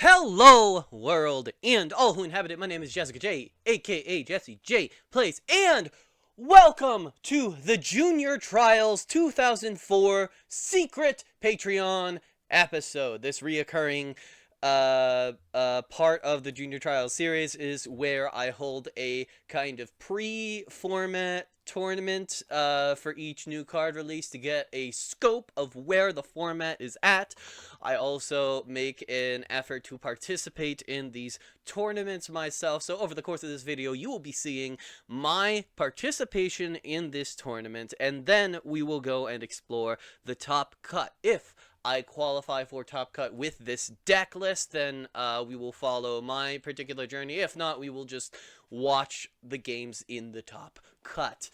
Hello, world, and all who inhabit it. My name is Jessica J, aka Jesse J Plays, and welcome to the Junior Trials 2004 Secret Patreon episode. This reoccurring part of the Junior Trials series is where I hold a kind of pre-format tournament for each new card release to get a scope of where the format is at. I also make an effort to participate in these tournaments myself, so over the course of this video you will be seeing my participation in this tournament, and then we will go and explore the top cut. If I qualify for top cut with this deck list, then we will follow my particular journey. If not, we will just watch the games in the top cut.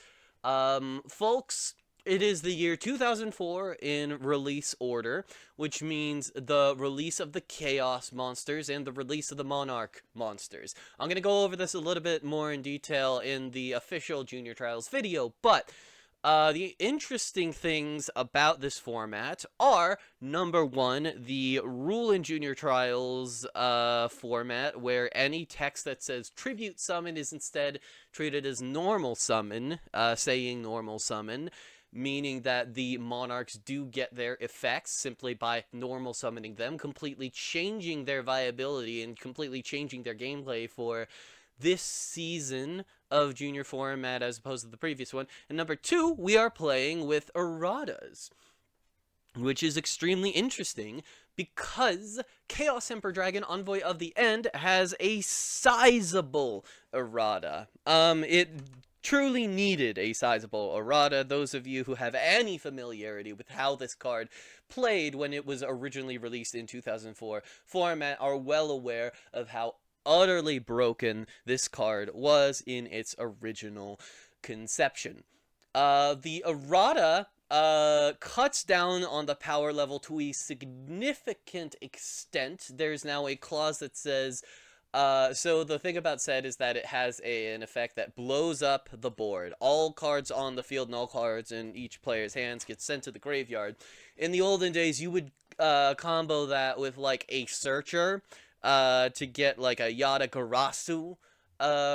Folks, it is the year 2004 in release order, which means the release of the Chaos monsters and the release of the Monarch monsters. I'm going to go over this a little bit more in detail in the official Junior Trials video, but the interesting things about this format are, number one, the rule in Junior Trials format, where any text that says Tribute Summon is instead treated as Normal Summon, saying Normal Summon, meaning that the Monarchs do get their effects simply by normal summoning them, completely changing their viability and completely changing their gameplay for this season of Junior format as opposed to the previous one. And number two, we are playing with erratas, which is extremely interesting because Chaos Emperor Dragon Envoy of the End has a sizable errata. It truly needed a sizable errata. Those of you who have any familiarity with how this card played when it was originally released in 2004 format are well aware of how utterly broken this card was in its original conception. The errata cuts down on the power level to a significant extent. There's now a clause that says, so the thing about Set is that it has an effect that blows up the board. All cards on the field and all cards in each player's hands get sent to the graveyard. In the olden days, you would combo that with like a Searcher, to get like a Yada Garasu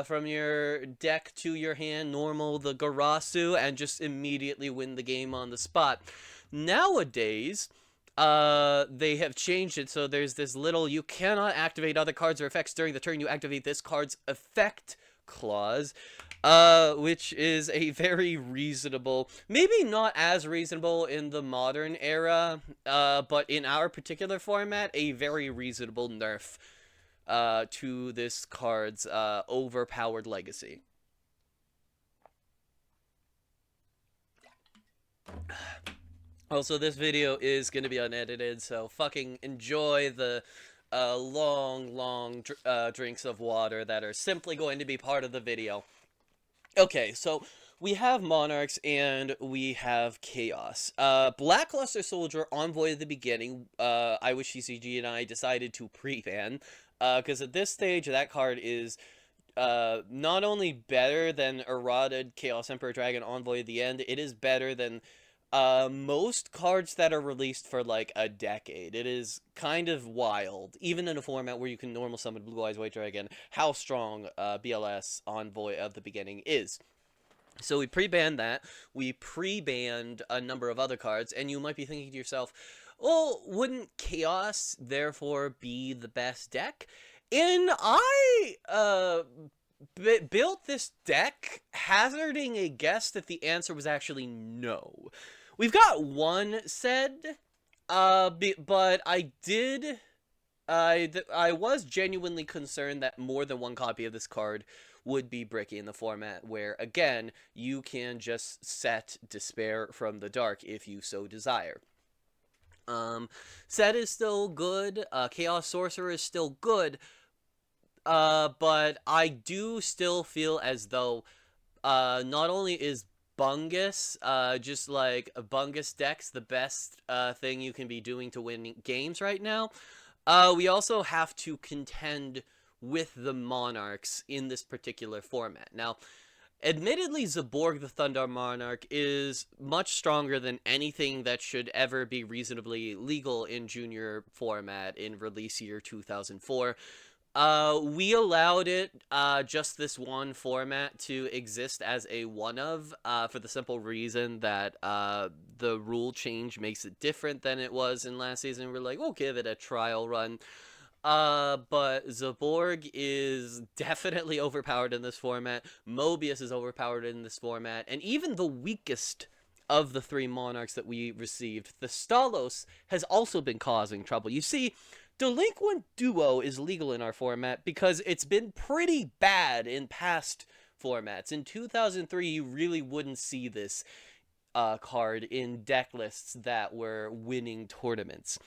from your deck to your hand, normal the Garasu, and just immediately win the game on the spot. Nowadays, they have changed it, so there's this little, you cannot activate other cards or effects during the turn you activate this card's effect clause, which is a very reasonable, maybe not as reasonable in the modern era, but in our particular format, a very reasonable nerf to this card's overpowered legacy. Also, this video is going to be unedited, so fucking enjoy the long drinks of water that are simply going to be part of the video. Okay, so we have Monarchs and we have Chaos. Blackluster Soldier Envoy at the beginning, I Wish TCG and I decided to pre-ban, because at this stage that card is not only better than errated Chaos Emperor Dragon Envoy at the end, it is better than most cards that are released for like a decade. It is kind of wild, even in a format where you can normal summon Blue Eyes White Dragon, how strong BLS Envoy of the beginning is. So we pre-banned that. We pre-banned a number of other cards, and you might be thinking to yourself, well, wouldn't Chaos therefore be the best deck? And I built this deck hazarding a guess that the answer was actually no. We've got one said, but I was genuinely concerned that more than one copy of this card would be bricky in the format, where, again, you can just set Despair from the Dark if you so desire. Set is still good, Chaos Sorcerer is still good, but I do still feel as though, not only is Bungus, just like Bungus decks, the best thing you can be doing to win games right now, we also have to contend with the Monarchs in this particular format. Now, Admittedly, Zaborg the Thunder Monarch is much stronger than anything that should ever be reasonably legal in junior format in release year 2004. We allowed it, just this one format to exist as a one of, for the simple reason that, the rule change makes it different than it was in last season. We're like, we'll give it a trial run. But Zaborg is definitely overpowered in this format. Mobius is overpowered in this format. And even the weakest of the three monarchs that we received, the Stalos, has also been causing trouble. You see, Delinquent Duo is legal in our format because it's been pretty bad in past formats. In 2003, you really wouldn't see this card in deck lists that were winning tournaments.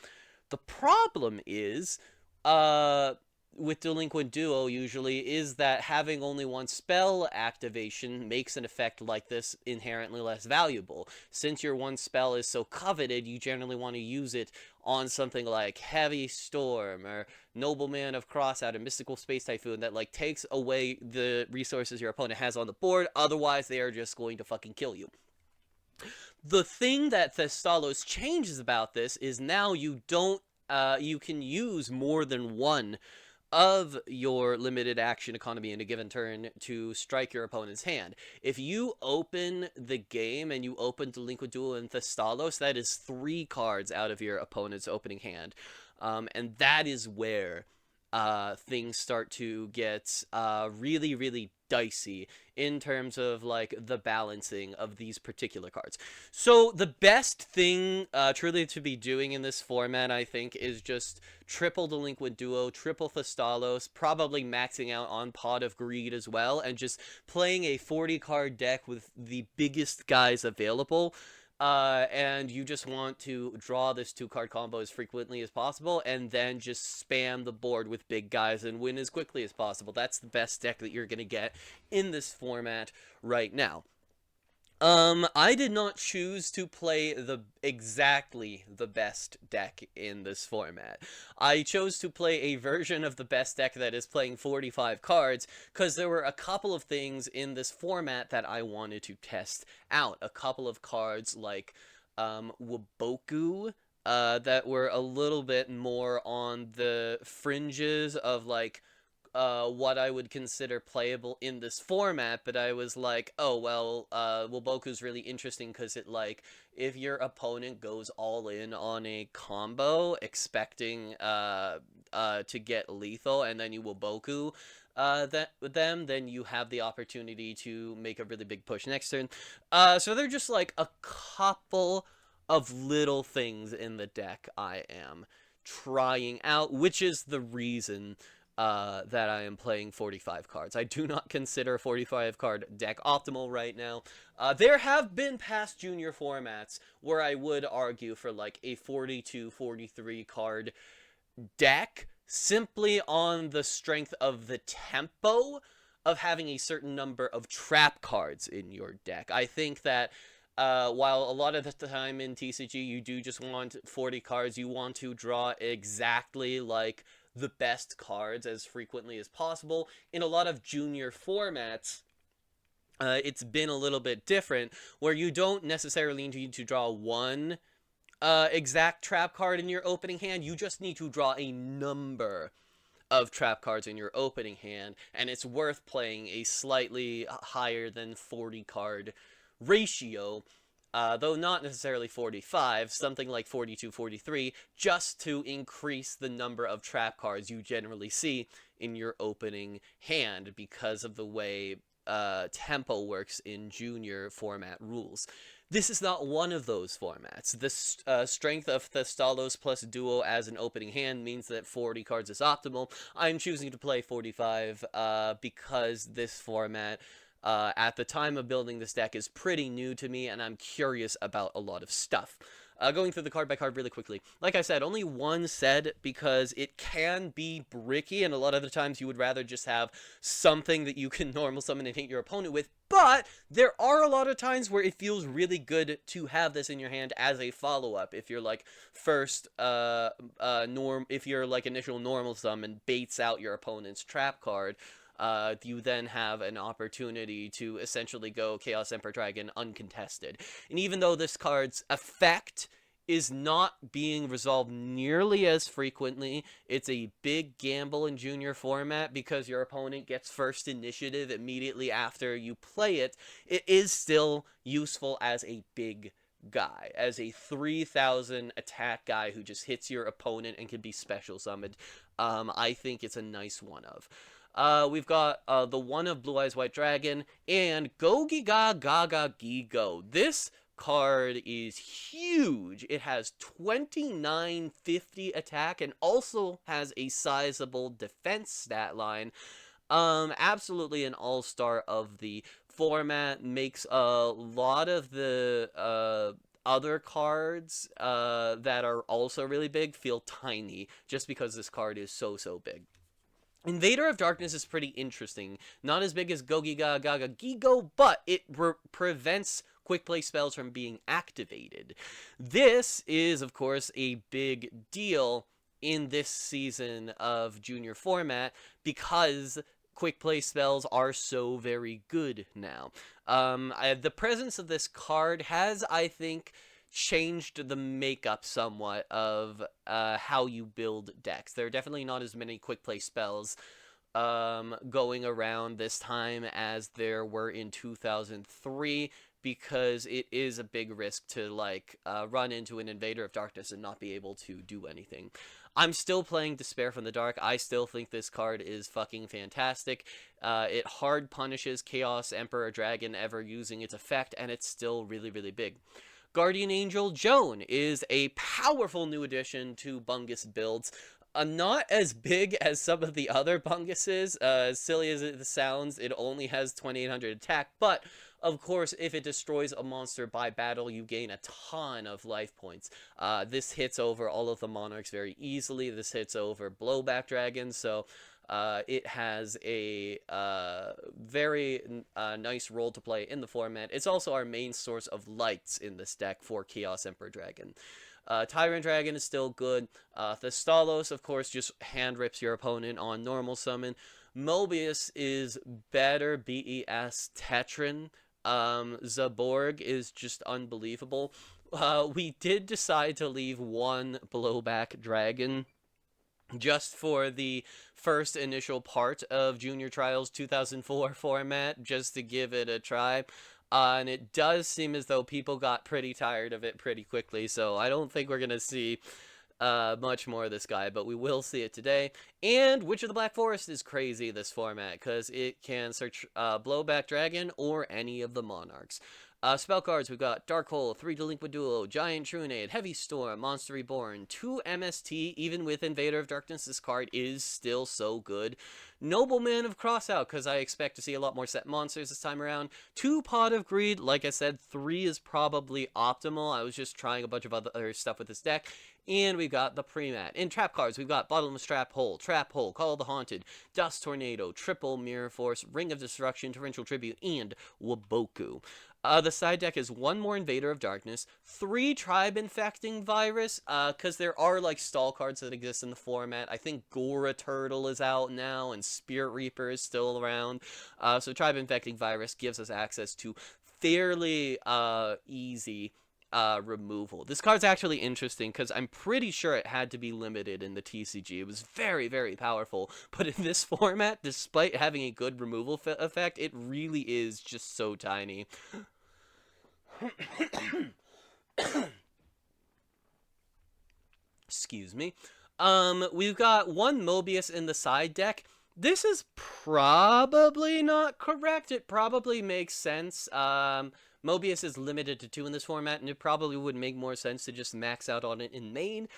The problem is, with Delinquent Duo usually, is that having only one spell activation makes an effect like this inherently less valuable. Since your one spell is so coveted, you generally want to use it on something like Heavy Storm or Nobleman of Crossout or Mystical Space Typhoon that like takes away the resources your opponent has on the board. Otherwise, they are just going to fucking kill you. The thing that Thestalos changes about this is now you don't you can use more than one of your limited action economy in a given turn to strike your opponent's hand. If you open the game and you open Delinquent Duo and Thestalos, that is 3 cards out of your opponent's opening hand. And that is where things start to get really, really dicey in terms of like the balancing of these particular cards. So the best thing truly to be doing in this format, I think, is just triple Delinquent Duo, triple Thestalos, probably maxing out on Pot of Greed as well, and just playing a 40 card deck with the biggest guys available. And you just want to draw this 2-card combo as frequently as possible, and then just spam the board with big guys and win as quickly as possible. That's the best deck that you're going to get in this format right now. I did not choose to play exactly the best deck in this format. I chose to play a version of the best deck that is playing 45 cards, because there were a couple of things in this format that I wanted to test out. A couple of cards like, Waboku, that were a little bit more on the fringes of, like, what I would consider playable in this format, but I was like, oh, well, Waboku's really interesting because it, like, if your opponent goes all in on a combo expecting, to get lethal, and then you Waboku, then you have the opportunity to make a really big push next turn. So they're just, like, a couple of little things in the deck I am trying out, which is the reason that I am playing 45 cards. I do not consider a 45 card deck optimal right now. There have been past junior formats where I would argue for like a 42, 43 card deck simply on the strength of the tempo of having a certain number of trap cards in your deck. I think that while a lot of the time in TCG you do just want 40 cards, you want to draw exactly like the best cards as frequently as possible. In a lot of junior formats, it's been a little bit different, where you don't necessarily need to draw one exact trap card in your opening hand. You just need to draw a number of trap cards in your opening hand, and it's worth playing a slightly higher than 40 card ratio, though not necessarily 45, something like 42, 43, just to increase the number of trap cards you generally see in your opening hand because of the way tempo works in junior format rules. This is not one of those formats. The strength of Thestalos plus Duo as an opening hand means that 40 cards is optimal. I'm choosing to play 45 because this format, at the time of building this deck, is pretty new to me, and I'm curious about a lot of stuff. Going through the card by card really quickly. Like I said, only one said because it can be bricky, and a lot of the times you would rather just have something that you can normal summon and hit your opponent with, but there are a lot of times where it feels really good to have this in your hand as a follow-up. If you're like first, if you're like initial normal summon baits out your opponent's trap card, you then have an opportunity to essentially go Chaos Emperor Dragon uncontested. And even though this card's effect is not being resolved nearly as frequently, it's a big gamble in junior format because your opponent gets first initiative immediately after you play it. It is still useful as a big guy, as a 3,000 attack guy who just hits your opponent and can be special summoned. I think it's a nice one of. We've got the one of Blue Eyes White Dragon and Gogiga Gaga Gigo. This card is huge. It has 2950 attack and also has a sizable defense stat line. Absolutely an all-star of the format. Makes a lot of the other cards that are also really big feel tiny just because this card is so big. Invader of Darkness is pretty interesting. Not as big as Gogiga Gaga Gigo, but it prevents quick play spells from being activated. This is, of course, a big deal in this season of junior format because quick play spells are so very good now. The presence of this card has, I think, changed the makeup somewhat of how you build decks. There are definitely not as many quick play spells going around this time as there were in 2003 because it is a big risk to like run into an Invader of Darkness and not be able to do anything. I'm still playing Despair from the Dark. I still think this card is fucking fantastic. It hard punishes Chaos Emperor Dragon ever using its effect, and it's still really big. Guardian Angel Joan is a powerful new addition to Bungus builds. Not as big as some of the other Bunguses. As silly as it sounds, it only has 2800 attack, but of course, if it destroys a monster by battle, you gain a ton of life points. This hits over all of the monarchs very easily. This hits over blowback dragons, so it has a very nice role to play in the format. It's also our main source of lights in this deck for Chaos Emperor Dragon. Tyrant Dragon is still good. Thestalos, of course, just hand rips your opponent on normal summon. Mobius is better, BES Tetran. Zaborg is just unbelievable. We did decide to leave one blowback dragon just for the first initial part of Junior Trials 2004 format, just to give it a try. And it does seem as though people got pretty tired of it pretty quickly, so I don't think we're going to see much more of this guy, but we will see it today. And Witch of the Black Forest is crazy, this format, because it can search Blowback Dragon or any of the monarchs. Spell cards, we've got Dark Hole, 3 Delinquent Duo, Giant Trunade, Heavy Storm, Monster Reborn, 2 MST. Even with Invader of Darkness, this card is still so good. Nobleman of Crossout, because I expect to see a lot more set monsters this time around. 2 Pot of Greed, like I said, 3 is probably optimal. I was just trying a bunch of other stuff with this deck. And we've got the Premat. In trap cards, we've got Bottomless Trap Hole, Call of the Haunted, Dust Tornado, Triple Mirror Force, Ring of Destruction, Torrential Tribute, and Waboku. The side deck is 1 more Invader of Darkness, 3 Tribe Infecting Virus, because there are, like, stall cards that exist in the format. I think Gora Turtle is out now, and Spirit Reaper is still around. So Tribe Infecting Virus gives us access to fairly easy removal. This card's actually interesting because I'm pretty sure it had to be limited in the TCG. It was very powerful, but in this format, despite having a good removal effect, it really is just so tiny. Excuse me. We've got 1 Mobius in the side deck. This is probably not correct. It probably makes sense. Mobius is limited to 2 in this format, and it probably would make more sense to just max out on it in main.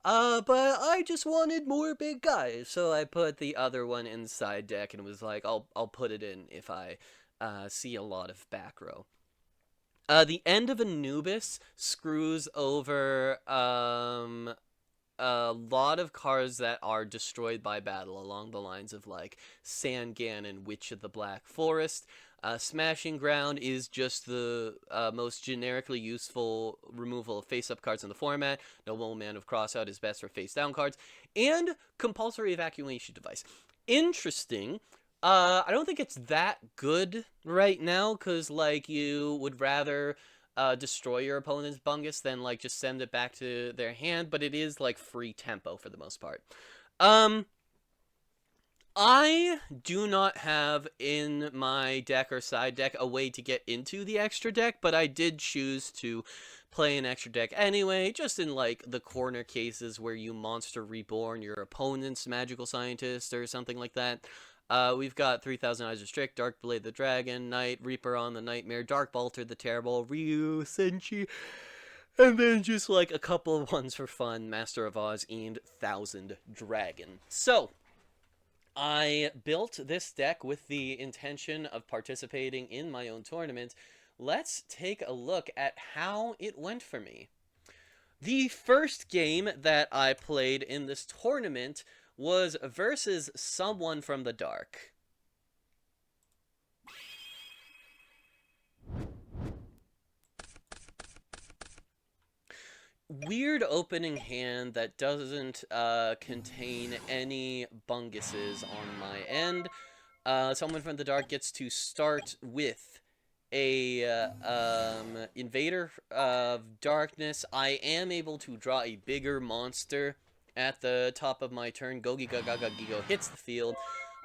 But I just wanted more big guys, so I put the other one in the side deck and was like, I'll put it in if I see a lot of back row. The end of Anubis screws over a lot of cards that are destroyed by battle along the lines of like Sangan and Witch of the Black Forest. Smashing Ground is just the most generically useful removal of face-up cards in the format. Nobleman of Crossout is best for face-down cards. And Compulsory Evacuation Device. Interesting. I don't think it's that good right now, because, like, you would rather destroy your opponent's Bungus than, like, just send it back to their hand, but it is, like, free tempo for the most part. Um, I do not have in my deck or side deck a way to get into the extra deck, but I did choose to play an extra deck anyway, just in like the corner cases where you monster reborn your opponent's magical scientist or something like that. We've got 3000 Eyes Restrict, Darkblade the Dragon, Night Reaper on the Nightmare, Dark Bolter the Terrible, Ryu, Senshi, and then just like a couple of ones for fun, Master of Oz and Thousand Dragon. So, I built this deck with the intention of participating in my own tournament. Let's take a look at how it went for me. The first game that I played in this tournament was versus Someone from the Dark. Weird opening hand that doesn't contain any bunguses on my end. Someone from the Dark gets to start with a Invader of Darkness. I am able to draw a bigger monster at the top of my turn. Gogi-Gaga-Gigo hits the field.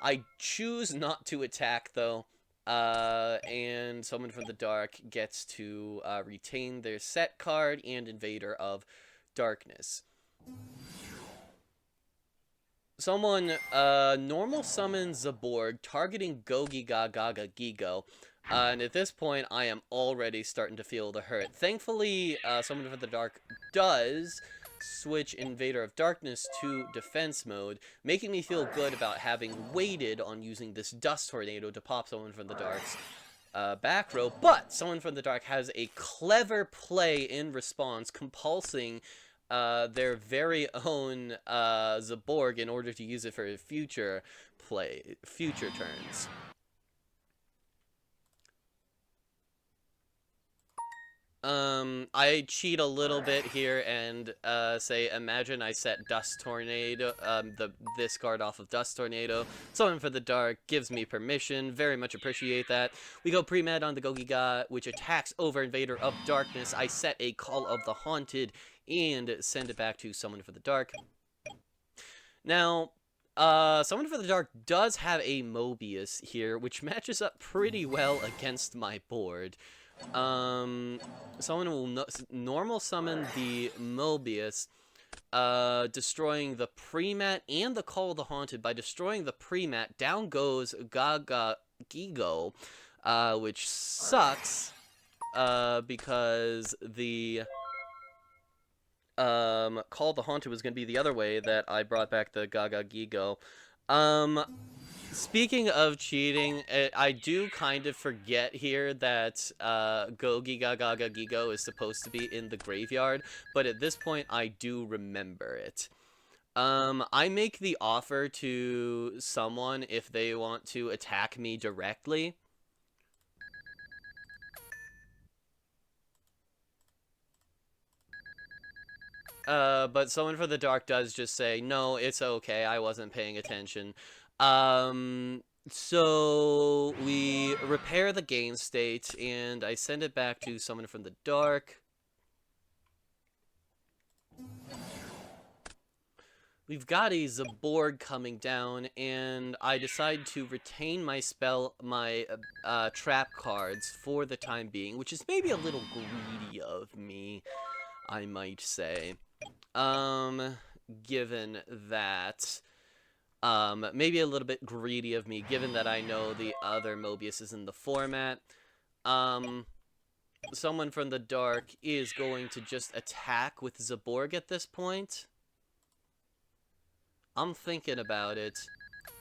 I choose not to attack, though. And Someone from the Dark gets to retain their set card and Invader of Darkness. Someone normal summons Zaborg, targeting Gogi-Gaga-Gigo. And at this point, I am already starting to feel the hurt. Thankfully, Someone from the Dark does switch Invader of Darkness to defense mode, making me feel good about having waited on using this Dust Tornado to pop Someone from the Dark's back row. But Someone from the Dark has a clever play in response, compulsing their very own Zaborg in order to use it for future turns. I cheat a little bit here and say, imagine I set Dust Tornado, this card off of Dust Tornado. Someone for the Dark gives me permission. Very much appreciate that. We go pre-med on the Gogiga, which attacks over Invader of Darkness. I set a Call of the Haunted and send it back to Someone for the Dark. Now, Someone for the Dark does have a Mobius here, which matches up pretty well against my board. Someone will normal summon the Mobius, destroying the pre-mat and the Call of the Haunted. By destroying the pre-mat, down goes Gigo, which sucks, because the Call of the Haunted was going to be the other way that I brought back the Gigo. Speaking of cheating, I do kind of forget here that Gogi-Gaga-Gigo is supposed to be in the graveyard, but at this point I do remember it. I make the offer to someone if they want to attack me directly. But Someone for the Dark does just say, no, it's okay, I wasn't paying attention. So we repair the game state, and I send it back to Someone from the Dark. We've got a Zaborg coming down, and I decide to retain my trap cards for the time being, which is maybe a little greedy of me, I might say. Given that, maybe a little bit greedy of me, given that I know the other Mobius is in the format. Someone from the Dark is going to just attack with Zaborg at this point. I'm thinking about it,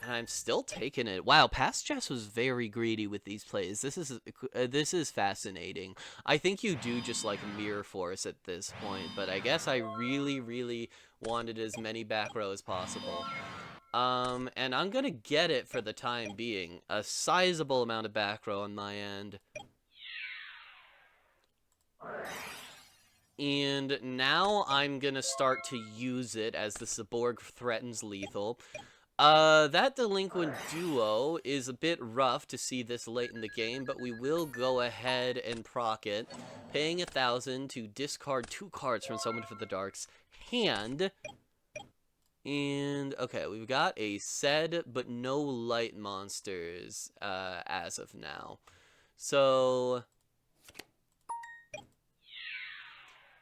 and I'm still taking it. Wow, Past Jess was very greedy with these plays. This is fascinating. I think you do just like Mirror Force at this point, but I guess I really wanted as many back row as possible. And I'm gonna get it for the time being. A sizable amount of back row on my end. And now I'm gonna start to use it as the Zaborg threatens lethal. That Delinquent Duo is a bit rough to see this late in the game, but we will go ahead and proc it, paying 1,000 to discard 2 cards from Summon for the Dark's hand. And, okay, we've got a Sed, but no light monsters, as of now. So,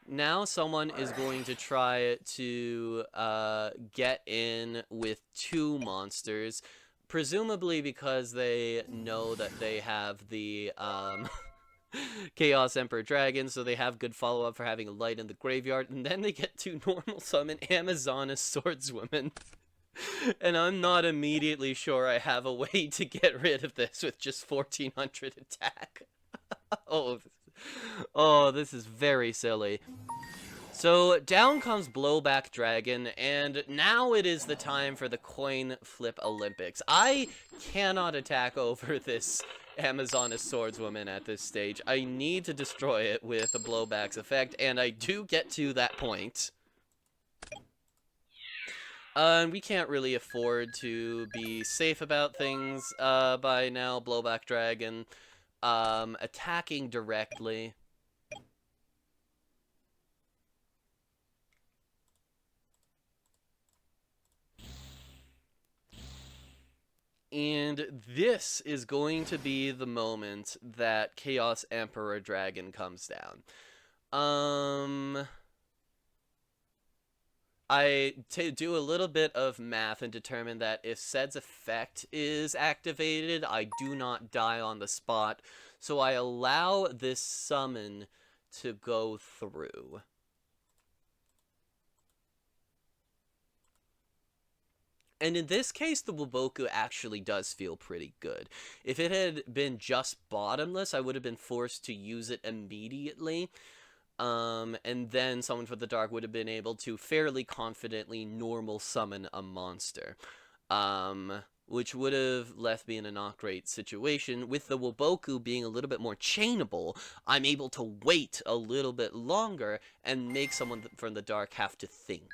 now someone is going to try to get in with 2 monsters, presumably because they know that they have the Chaos Emperor Dragon, so they have good follow-up for having a light in the graveyard, and then they get to normal summon Amazoness Swordswoman. And I'm not immediately sure I have a way to get rid of this with just 1,400 attack. Oh, this is very silly. So down comes Blowback Dragon, and now it is the time for the Coin Flip Olympics. I cannot attack over this Amazoness Swordswoman at this stage. I need to destroy it with a Blowback's effect, and I do get to that point. We can't really afford to be safe about things by now. Blowback Dragon attacking directly. And this is going to be the moment that Chaos Emperor Dragon comes down. I do a little bit of math and determine that if Sed's effect is activated, I do not die on the spot. So I allow this summon to go through. And in this case, the Waboku actually does feel pretty good. If it had been just bottomless, I would have been forced to use it immediately. And then Summon for the Dark would have been able to fairly confidently normal summon a monster. Which would have left me in a not great situation. With the Waboku being a little bit more chainable, I'm able to wait a little bit longer and make Summon from the Dark have to think.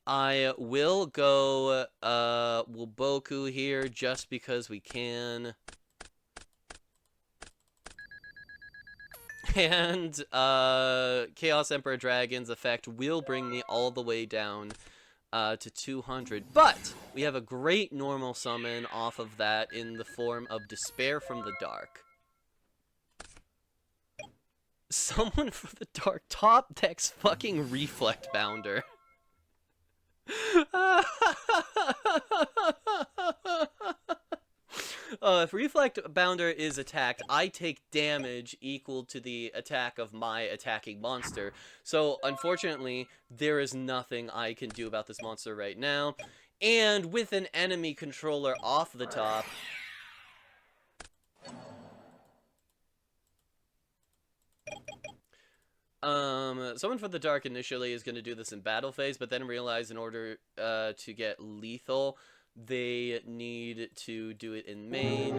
I will go Waboku here just because we can. And Chaos Emperor Dragon's effect will bring me all the way down to 200. But we have a great normal summon off of that in the form of Despair from the Dark. Someone for the Dark top decks fucking Reflect Bounder. If Reflect Bounder is attacked, I take damage equal to the attack of my attacking monster. So, unfortunately, there is nothing I can do about this monster right now. And with an enemy controller off the top, Summon for the Dark initially is going to do this in battle phase, but then realize in order to get lethal, they need to do it in main.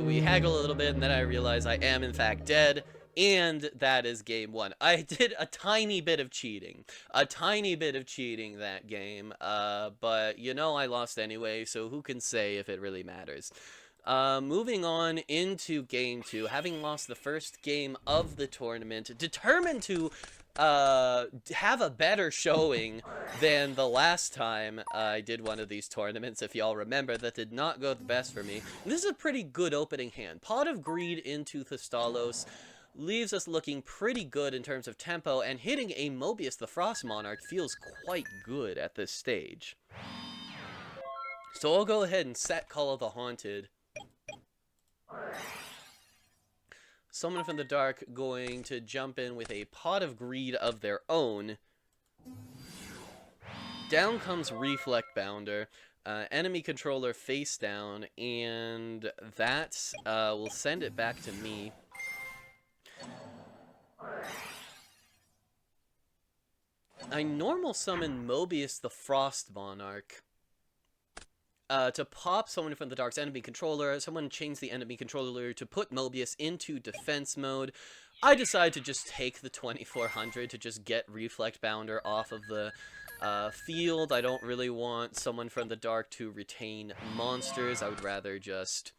We haggle a little bit, and then I realize I am in fact dead, and that is game 1. I did a tiny bit of cheating. That game, but you know I lost anyway, so who can say if it really matters. Moving on into game 2, having lost the first game of the tournament, determined to have a better showing than the last time I did one of these tournaments. If y'all remember, that did not go the best for me. And this is a pretty good opening hand. Pot of Greed into Thestalos leaves us looking pretty good in terms of tempo, and hitting a Mobius the Frost Monarch feels quite good at this stage. So I'll go ahead and set Call of the Haunted. Summon from the Dark going to jump in with a Pot of Greed of their own. Down comes Reflect Bounder, enemy controller face down, and that will send it back to me. I normal summon Mobius the Frost Monarch. To pop someone from the Dark's enemy controller, someone chains the enemy controller to put Mobius into defense mode. I decide to just take the 2400 to just get Reflect Bounder off of the field. I don't really want someone from the dark to retain monsters. I would rather just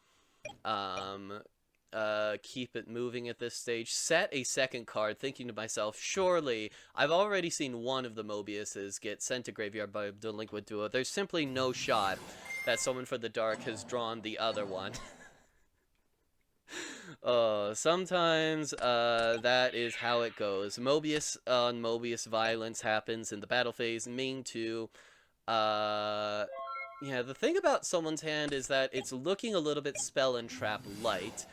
keep it moving at this stage. Set a second card, thinking to myself, surely I've already seen one of the Mobiuses get sent to graveyard by a Delinquent Duo. There's simply no shot that someone from the dark has drawn the other one. Sometimes that is how it goes. Mobius on Mobius violence happens in the battle phase. Main 2. Yeah, the thing about someone's hand is that it's looking a little bit Spell and Trap light.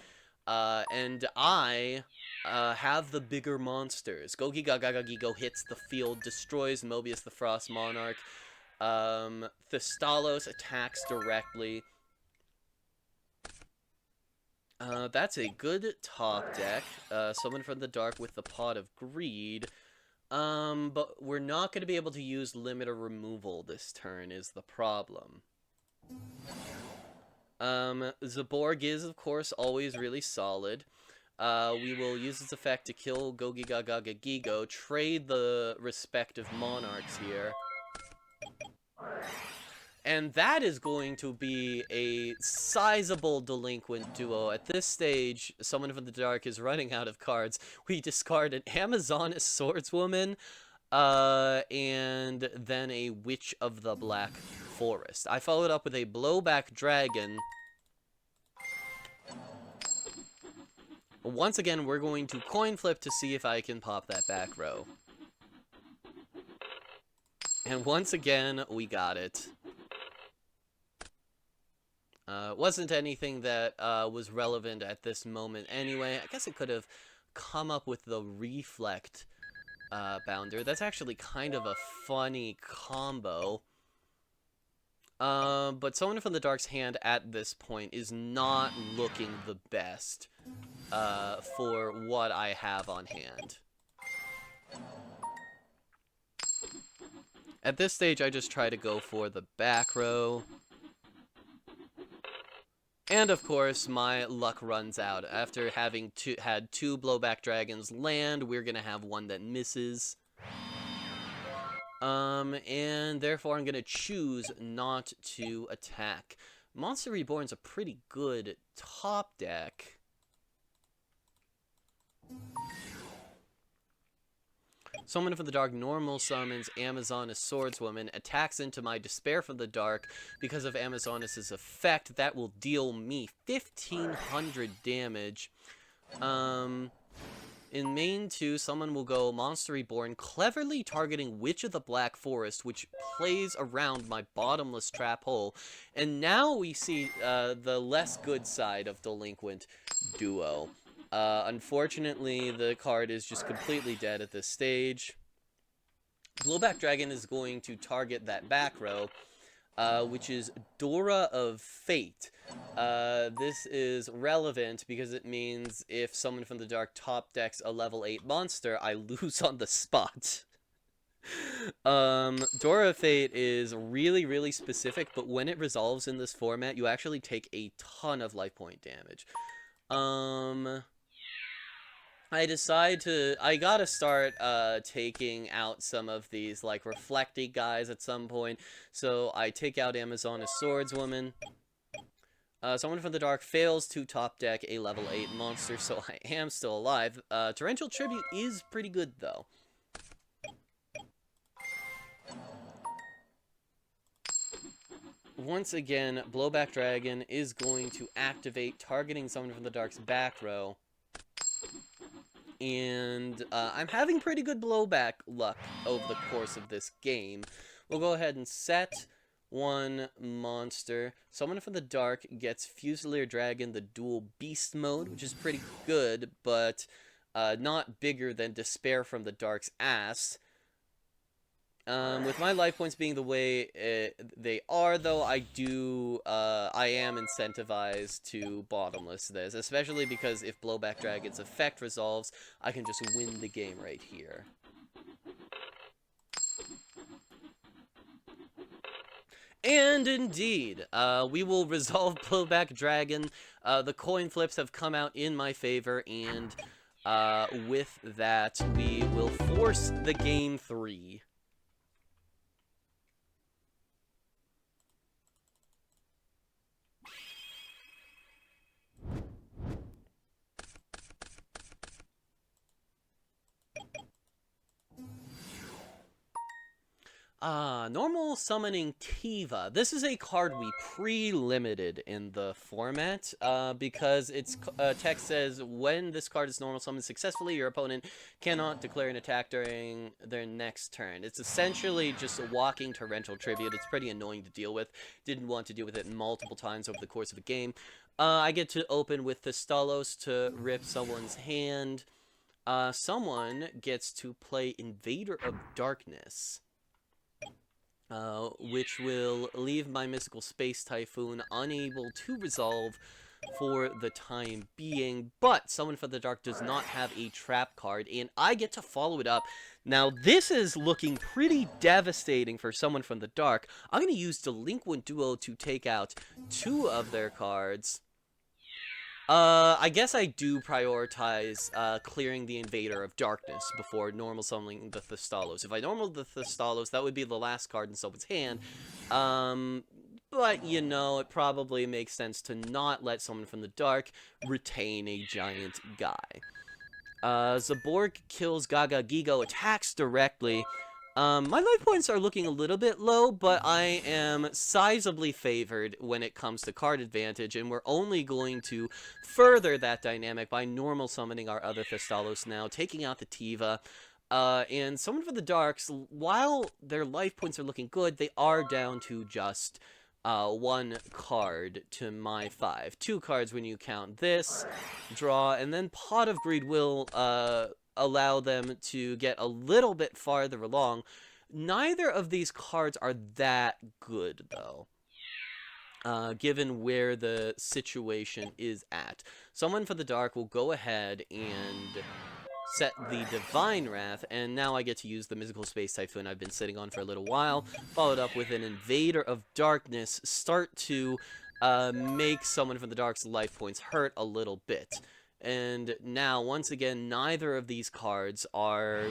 And I have the bigger monsters. Gogi-Gaga-Gigo hits the field, destroys Mobius the Frost Monarch. Thestalos attacks directly. That's a good top deck. Someone from the dark with the Pot of Greed. But we're not going to be able to use limiter removal this turn is the problem. Zaborg is, of course, always really solid. We will use its effect to kill Gogi-Gaga-Gigo, trade the respective monarchs here. And that is going to be a sizable Delinquent Duo. At this stage, someone from the dark is running out of cards. We discard an Amazoness Swordswoman, and then a Witch of the Black Forest. I followed up with a Blowback Dragon. Once again, we're going to coin flip to see if I can pop that back row. And once again, we got it. Wasn't anything that was relevant at this moment anyway. I guess it could have come up with the Reflect Bounder. That's actually kind of a funny combo. But someone from the dark's hand at this point is not looking the best for what I have on hand. At this stage, I just try to go for the back row. And of course, my luck runs out. After having had two Blowback Dragons land, we're gonna have one that misses. And therefore I'm gonna choose not to attack. Monster Reborn's a pretty good top deck. Summon from the Dark normal summons Amazoness Swordswoman, attacks into my Despair from the Dark. Because of Amazoness' effect, that will deal me 1500 damage. In main 2, someone will go Monster Reborn, cleverly targeting Witch of the Black Forest, which plays around my bottomless trap hole. And now we see the less good side of Delinquent Duo. Unfortunately, the card is just completely dead at this stage. Blowback Dragon is going to target that back row, which is Dora of Fate. This is relevant because it means if someone from the dark top decks a level 8 monster, I lose on the spot. Dora of Fate is really, really specific, but when it resolves in this format, you actually take a ton of life point damage. I gotta start, taking out some of these, like, reflecty guys at some point. So I take out Amazoness Swordswoman. Someone from the dark fails to top deck a level 8 monster, so I am still alive. Torrential Tribute is pretty good, though. Once again, Blowback Dragon is going to activate, targeting someone from the dark's back row. And I'm having pretty good blowback luck over the course of this game. We'll go ahead and set one monster. Someone from the dark gets Fusilier Dragon, the dual beast mode, which is pretty good, but not bigger than Despair from the dark's ass. With my life points being the way they are, though, I am incentivized to bottomless this, especially because if Blowback Dragon's effect resolves, I can just win the game right here. And indeed, we will resolve Blowback Dragon. The coin flips have come out in my favor, and With that, we will force the game 3. Normal Summoning Tiva. This is a card we pre-limited in the format, because its text says, when this card is normal summoned successfully, your opponent cannot declare an attack during their next turn. It's essentially just a walking torrential tribute. It's pretty annoying to deal with. Didn't want to deal with it multiple times over the course of a game. I get to open with Thestalos to rip someone's hand. Someone gets to play Invader of Darkness. Which will leave my Mystical Space Typhoon unable to resolve for the time being, but Summon from the Dark does not have a trap card, and I get to follow it up. Now, this is looking pretty devastating for Summon from the Dark. I'm going to use Delinquent Duo to take out 2 of their cards. I guess I do prioritize clearing the Invader of Darkness before normal summoning the Thestalos. If I normal the Thestalos, that would be the last card in someone's hand. But, you know, it probably makes sense to not let someone from the dark retain a giant guy. Zaborg kills Gaga Gigo, attacks directly. My life points are looking a little bit low, but I am sizably favored when it comes to card advantage, and we're only going to further that dynamic by normal summoning our other Thestalos now, taking out the Tiva. And Summon for the Darks, while their life points are looking good, they are down to just 1 card to my 5. 2 cards when you count this, draw, and then Pot of Greed will allow them to get a little bit farther along. Neither of these cards are that good, though, given where the situation is at. Someone for the Dark will go ahead and set the Divine Wrath, and now I get to use the Mystical Space Typhoon I've been sitting on for a little while, followed up with an Invader of Darkness, start to make Someone from the Dark's life points hurt a little bit. And now, once again, neither of these cards are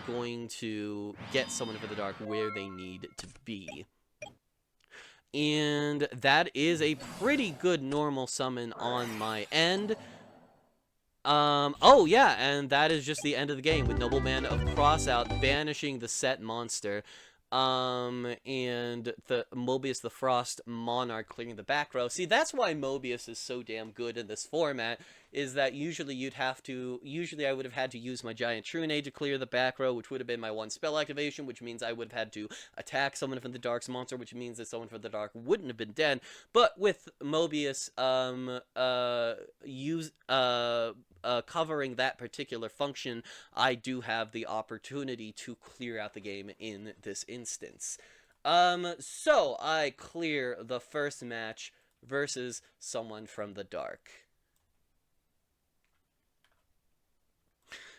going to get Someone from the Dark where they need to be. And that is a pretty good normal summon on my end. Oh yeah, and that is just the end of the game with Nobleman of Crossout banishing the set monster. And the Mobius the Frost Monarch clearing the back row. See, that's why Mobius is so damn good in this format, is that usually I would have had to use my Giant Trunade to clear the back row, which would have been my 1 spell activation, which means I would have had to attack Someone from the Dark's monster, which means that Someone from the Dark wouldn't have been dead. But with Mobius, covering that particular function, I do have the opportunity to clear out the game in this instance. So I clear the first match versus Someone from the Dark.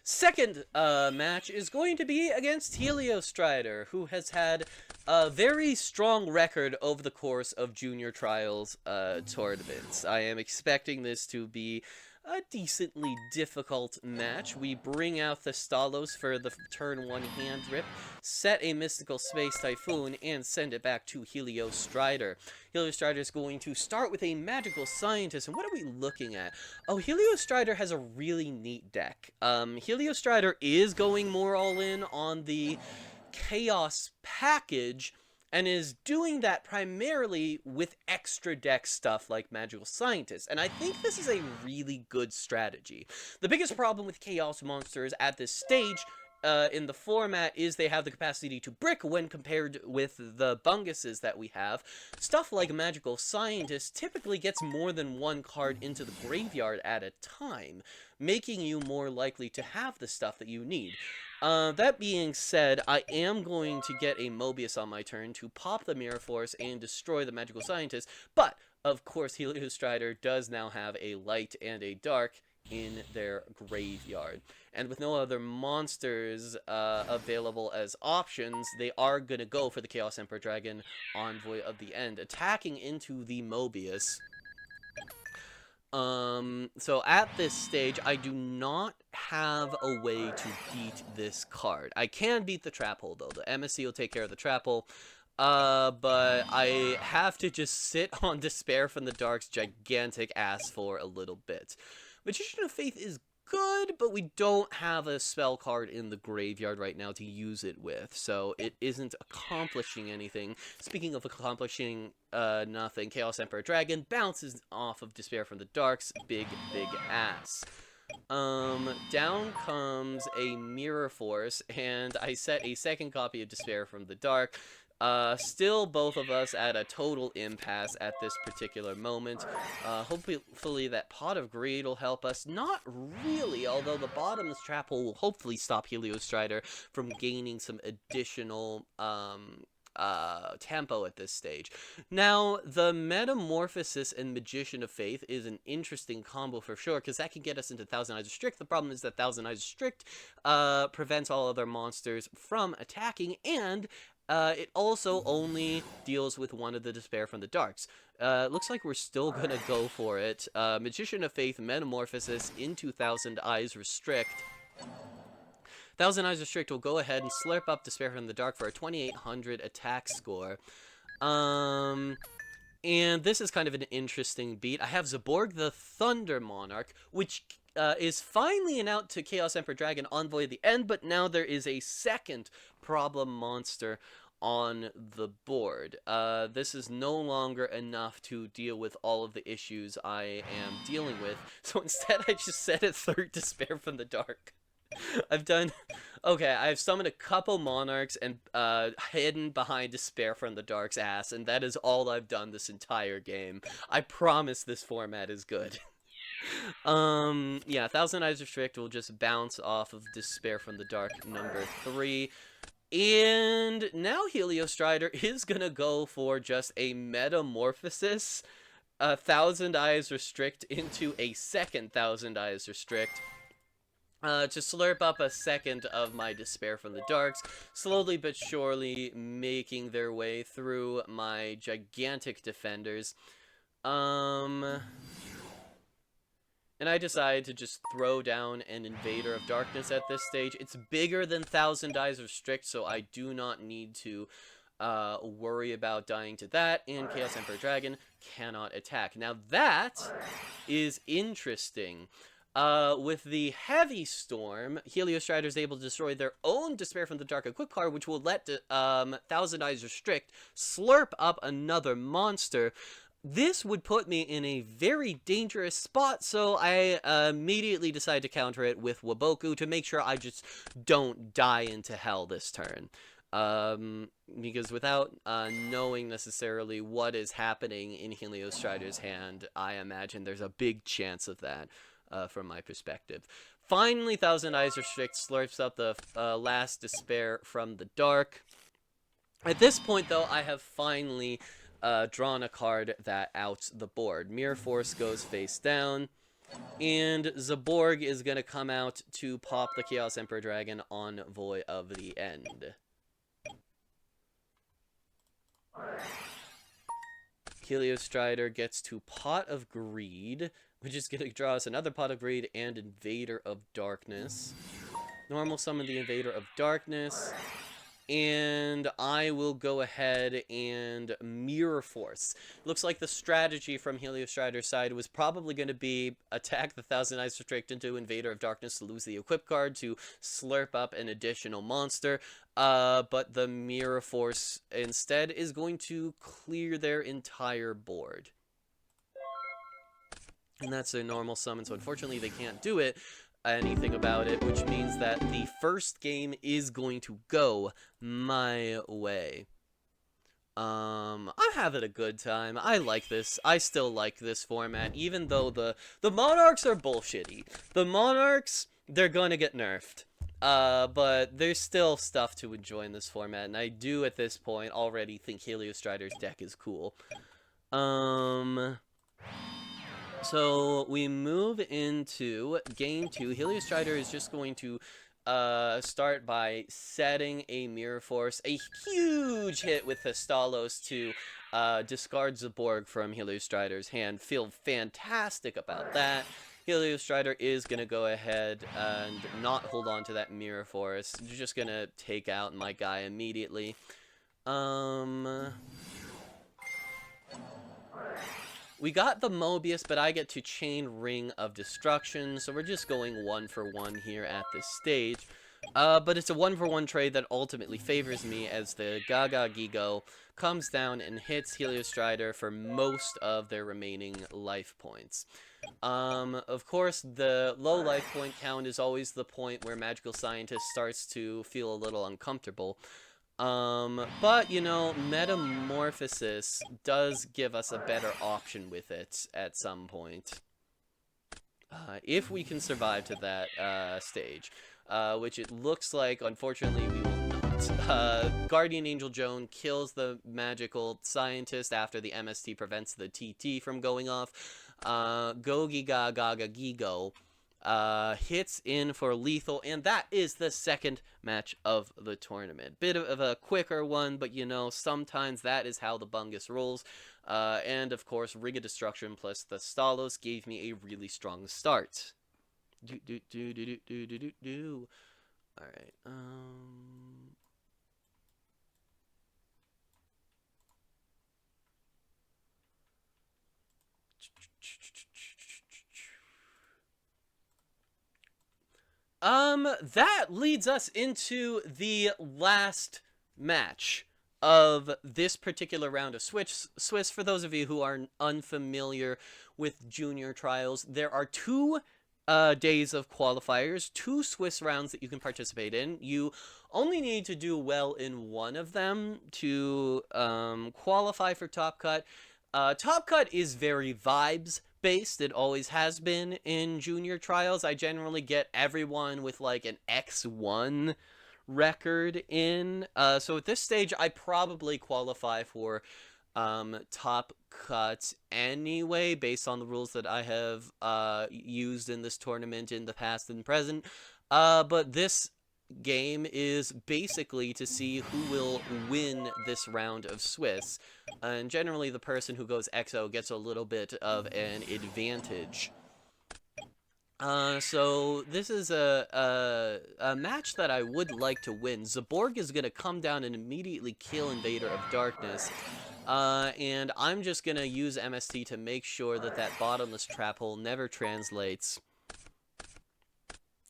Second match is going to be against Heliostrider, who has had a very strong record over the course of Junior Trials tournaments. I am expecting this to be a decently difficult match. We bring out Thestalos for the turn 1 hand rip, set a Mystical Space Typhoon, and send it back to Heliostrider. Heliostrider is going to start with a Magical Scientist, and what are we looking at? Oh, Heliostrider has a really neat deck. Heliostrider is going more all in on the Chaos package, and is doing that primarily with extra deck stuff like Magical Scientist, and I think this is a really good strategy. The biggest problem with Chaos monsters at this stage in the format is they have the capacity to brick when compared with the bunguses that we have. Stuff like Magical Scientist typically gets more than 1 card into the graveyard at a time, making you more likely to have the stuff that you need. That being said, I am going to get a Mobius on my turn to pop the Mirror Force and destroy the Magical Scientist, but, of course, Heliostrider does now have a Light and a Dark in their graveyard. And with no other monsters available as options, they are going to go for the Chaos Emperor Dragon, Envoy of the End, attacking into the Mobius. So at this stage, I do not have a way to beat this card. I can beat the Trap Hole, though. The MSC will take care of the Trap Hole. But I have to just sit on Despair from the Dark's gigantic ass for a little bit. Magician of Faith is good, but we don't have a spell card in the graveyard right now to use it with, so it isn't accomplishing anything. Speaking of accomplishing nothing, Chaos Emperor Dragon bounces off of Despair from the Dark's big ass. Down comes a Mirror Force, and I set a second copy of Despair from the Dark. Still both of us at a total impasse at this particular moment. Hopefully that Pot of Greed will help us. Not really, although the bottom's Trap Hole will hopefully stop Heliostrider from gaining some additional, tempo at this stage. Now, the Metamorphosis and Magician of Faith is an interesting combo for sure, because that can get us into Thousand Eyes Restrict. The problem is that Thousand Eyes Restrict, prevents all other monsters from attacking, and it also only deals with one of the Despair from the Darks. Looks like we're still gonna go for it. Magician of Faith, Metamorphosis into Thousand Eyes Restrict. Thousand Eyes Restrict will go ahead and slurp up Despair from the Dark for a 2800 attack score. And this is kind of an interesting beat. I have Zaborg the Thunder Monarch, which is finally an out to Chaos Emperor Dragon Envoy at the end, but now there is a second problem monster on the board. This is no longer enough to deal with all of the issues I am dealing with, so instead I just set a third Despair from the Dark. I've summoned a couple Monarchs and hidden behind Despair from the Dark's ass, and that is all I've done this entire game. I promise this format is good. Yeah, Thousand Eyes Restrict will just bounce off of Despair from the Dark number 3. And now Heliostrider is gonna go for just a Metamorphosis, Thousand Eyes Restrict into a second Thousand Eyes Restrict. To slurp up a second of my Despair from the Darks, slowly but surely making their way through my gigantic defenders. And I decided to just throw down an Invader of Darkness at this stage. It's bigger than Thousand Eyes Restrict, so I do not need to worry about dying to that, and Chaos Emperor Dragon cannot attack. Now that is interesting. With the Heavy Storm, Heliostrider is able to destroy their own Despair from the Dark equip card, which will let Thousand Eyes Restrict slurp up another monster. This would put me in a very dangerous spot, so I immediately decide to counter it with Waboku to make sure I just don't die into hell this turn. Because without knowing necessarily what is happening in Heliostrider's hand, I imagine there's a big chance of that. From my perspective. Finally, Thousand Eyes Restrict slurps up the last Despair from the Dark. At this point, though, I have finally drawn a card that outs the board. Mirror Force goes face down, and Zaborg is going to come out to pop the Chaos Emperor Dragon Envoy of the End. Heliostrider gets to Pot of Greed, which is going to draw us another Pot of Greed and Invader of Darkness. Normal summon the Invader of Darkness, and I will go ahead and Mirror Force. Looks like the strategy from Heliostrider's side was probably going to be attack the Thousand Eyes Restrict into Invader of Darkness to lose the equip card to slurp up an additional monster. But the Mirror Force instead is going to clear their entire board. And that's their normal summon, so unfortunately they can't do anything about it, which means that the first game is going to go my way. I'm having a good time. I like this. I still like this format, even though the Monarchs are bullshitty. The Monarchs, they're gonna get nerfed. But there's still stuff to enjoy in this format, and I do at this point already think Heliostrider's deck is cool. So we move into game 2. Heliostrider is just going to start by setting a Mirror Force, a huge hit with Thestalos to discard Zaborg from Heliostrider's hand. Feel fantastic about that. Heliostrider is going to go ahead and not hold on to that Mirror Force. Just going to take out my guy immediately. We got the Mobius, but I get to chain Ring of Destruction, so we're just going 1 for 1 here at this stage. But it's a 1 for 1 trade that ultimately favors me as the Gaga Gigo comes down and hits Heliostrider for most of their remaining life points. Of course, the low life point count is always the point where Magical Scientist starts to feel a little uncomfortable. But, you know, Metamorphosis does give us a better option with it at some point. If we can survive to that, stage. Which it looks like, unfortunately, we will not. Guardian Angel Joan kills the Magical Scientist after the MST prevents the TT from going off. Gogiga Gaga Gigo hits in for lethal, and that is the second match of the tournament. Bit of a quicker one, but you know, sometimes that is how the Bungus rolls. And of course, Ring of Destruction plus the Thestalos gave me a really strong start. Alright, that leads us into the last match of this particular round of Swiss. For those of you who are unfamiliar with junior trials, there are 2 days of qualifiers, 2 Swiss rounds that you can participate in. You only need to do well in one of them to qualify for Top Cut. Top Cut is very vibes based. It always has been in junior trials. I generally get everyone with like an X1 record in. So at this stage, I probably qualify for Top Cut anyway, based on the rules that I have used in this tournament in the past and present. But this game is basically to see who will win this round of Swiss, and generally the person who goes XO gets a little bit of an advantage. So this is a match that I would like to win. Zaborg is going to come down and immediately kill Invader of Darkness, and I'm just going to use MST to make sure that that bottomless trap hole never translates.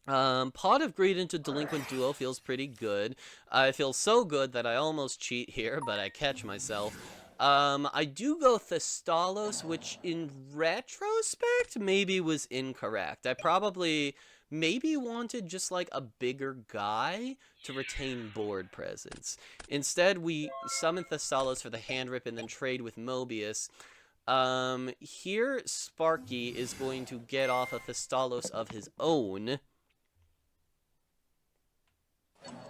Pot of Greed into Delinquent Duo feels pretty good. I feel so good that I almost cheat here, but I catch myself. I do go Thestalos, which in retrospect maybe was incorrect. I probably maybe wanted just like a bigger guy to retain board presence. Instead, we summon Thestalos for the hand rip and then trade with Mobius. Here Sparky is going to get off a Thestalos of his own,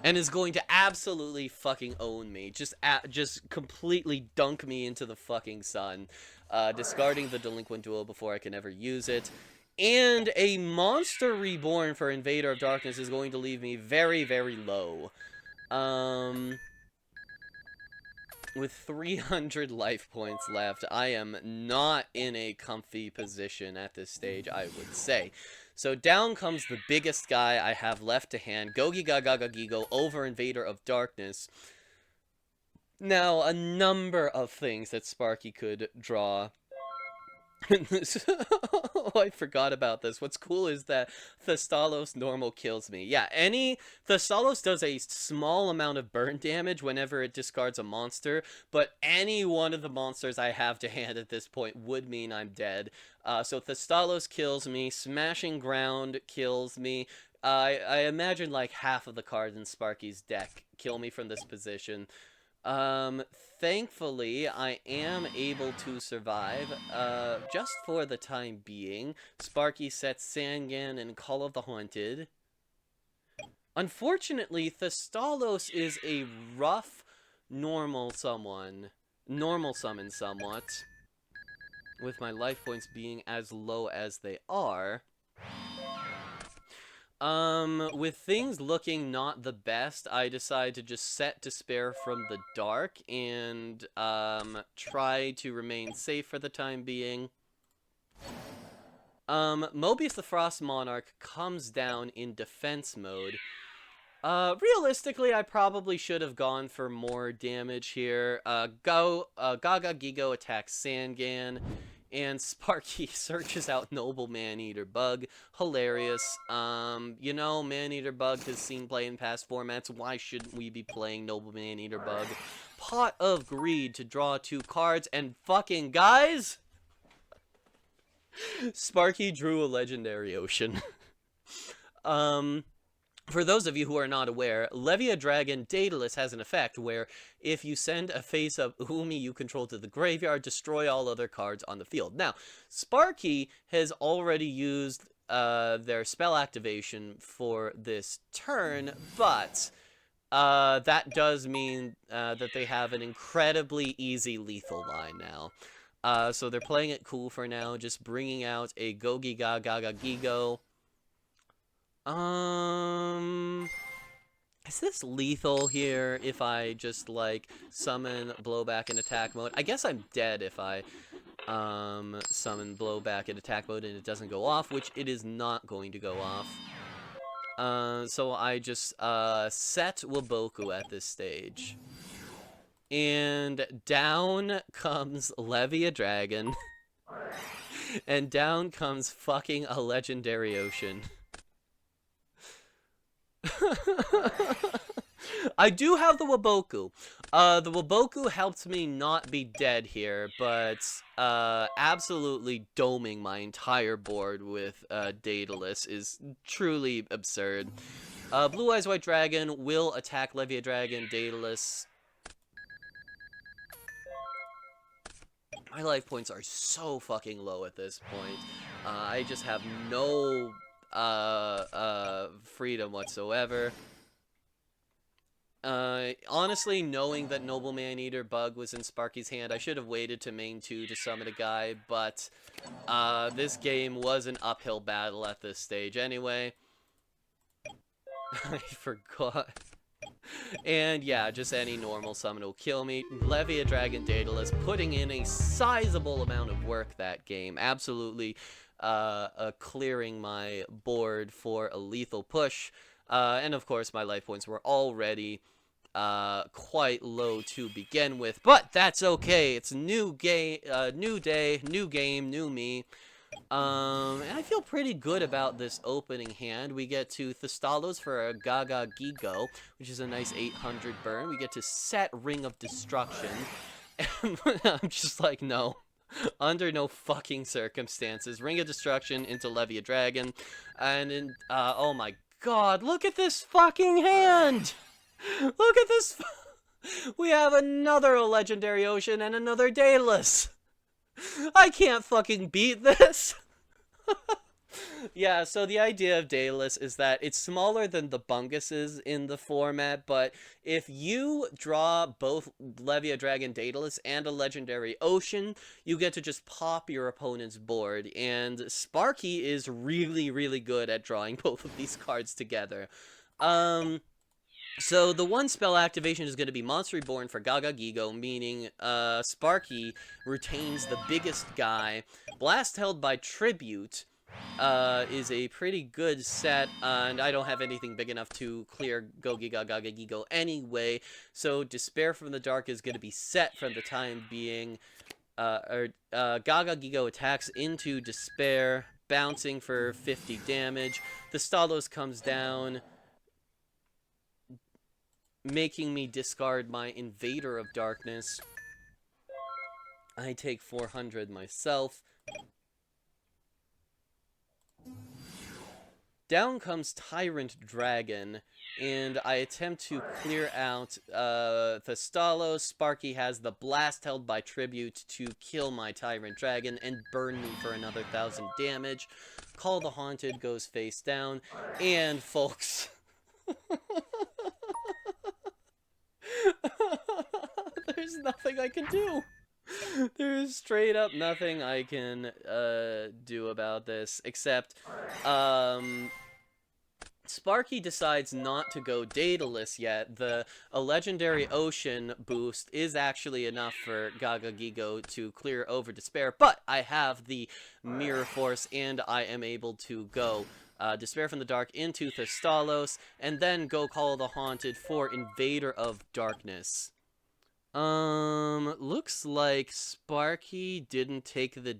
and is going to absolutely fucking own me. Just completely dunk me into the fucking sun. Discarding the Delinquent Duo before I can ever use it. And a Monster Reborn for Invader of Darkness is going to leave me very, very low. With 300 life points left, I am not in a comfy position at this stage, I would say. So down comes the biggest guy I have left to hand, Gogiga Gaga Gigo over Invader of Darkness. Now, a number of things that Sparky could draw. Oh, I forgot about this. What's cool is that Thestalos normal kills me. Yeah, Thestalos does a small amount of burn damage whenever it discards a monster, but any one of the monsters I have to hand at this point would mean I'm dead. So Thestalos kills me, Smashing Ground kills me. I imagine like half of the cards in Sparky's deck kill me from this position. Thankfully, I am able to survive, just for the time being. Sparky sets Sangan and Call of the Haunted. Unfortunately, Thestalos is a rough normal summon somewhat, with my life points being as low as they are. With things looking not the best, I decide to just set Despair from the Dark and, try to remain safe for the time being. Mobius the Frost Monarch comes down in defense mode. Realistically, I probably should have gone for more damage here. Gaga Gigo attacks Sangan, and Sparky searches out Noble Maneater Bug. Hilarious. You know, Maneater Bug has seen play in past formats. Why shouldn't we be playing Noble Maneater Bug? Pot of Greed to draw 2 cards, and fucking guys! Sparky drew a Legendary Ocean. For those of you who are not aware, Levia Dragon Daedalus has an effect where if you send a face-up Umi you control to the graveyard, destroy all other cards on the field. Now, Sparky has already used their spell activation for this turn, but that does mean that they have an incredibly easy lethal line now. So they're playing it cool for now, just bringing out a Gogiga Gaga Gigo. Is this lethal here if I just, like, summon Blowback in attack mode? I guess I'm dead if I, summon Blowback in attack mode and it doesn't go off, which it is not going to go off. So I just, set Waboku at this stage. And down comes Levia Dragon. And down comes fucking a Legendary Ocean. I do have the Waboku. The Waboku helped me not be dead here, but absolutely doming my entire board with Daedalus is truly absurd. Blue Eyes White Dragon will attack Levia Dragon Daedalus. My life points are so fucking low at this point. I just have no freedom whatsoever. Honestly, knowing that Noble Maneater Bug was in Sparky's hand, I should have waited to main 2 to summon a guy, but this game was an uphill battle at this stage anyway. I forgot. And yeah, just any normal summon will kill me. Levia Dragon Daedalus putting in a sizable amount of work that game. Absolutely clearing my board for a lethal push. And of course, my life points were already quite low to begin with. But that's okay. It's new game, new day, new game, new me. And I feel pretty good about this opening hand. We get to Thestalos for a Gaga Gigo, which is a nice 800 burn. We get to set Ring of Destruction. And I'm just like, no. Under no fucking circumstances. Ring of Destruction into Levia Dragon. And in, oh my god, look at this fucking hand! Look at this! We have another Legendary Ocean and another Daedalus! I can't fucking beat this! Yeah, so the idea of Daedalus is that it's smaller than the Bunguses in the format, but if you draw both Levia Dragon Daedalus and a Legendary Ocean, you get to just pop your opponent's board, and Sparky is really, really good at drawing both of these cards together. So the one spell activation is going to be Monster Reborn for Gaga Gigo, meaning Sparky retains the biggest guy. Blast Held by Tribute is a pretty good set, and I don't have anything big enough to clear Gogiga Gaga Gigo anyway, so Despair from the Dark is going to be set for the time being. Gaga Gigo attacks into Despair, bouncing for 50 damage. Thestalos comes down, making me discard my Invader of Darkness. I take 400 myself. Down comes Tyrant Dragon, and I attempt to clear out Thestalos. Sparky has the Blast Held by Tribute to kill my Tyrant Dragon and burn me for another 1,000 damage. Call the Haunted goes face down, and folks... There's nothing I can do. There's straight up nothing I can do about this, except Sparky decides not to go Daedalus yet. A legendary ocean boost is actually enough for Gaga Gigo to clear over Despair, but I have the Mirror Force and I am able to go Despair from the Dark into Thestalos and then go Call of the Haunted for Invader of Darkness. Looks like Sparky didn't take the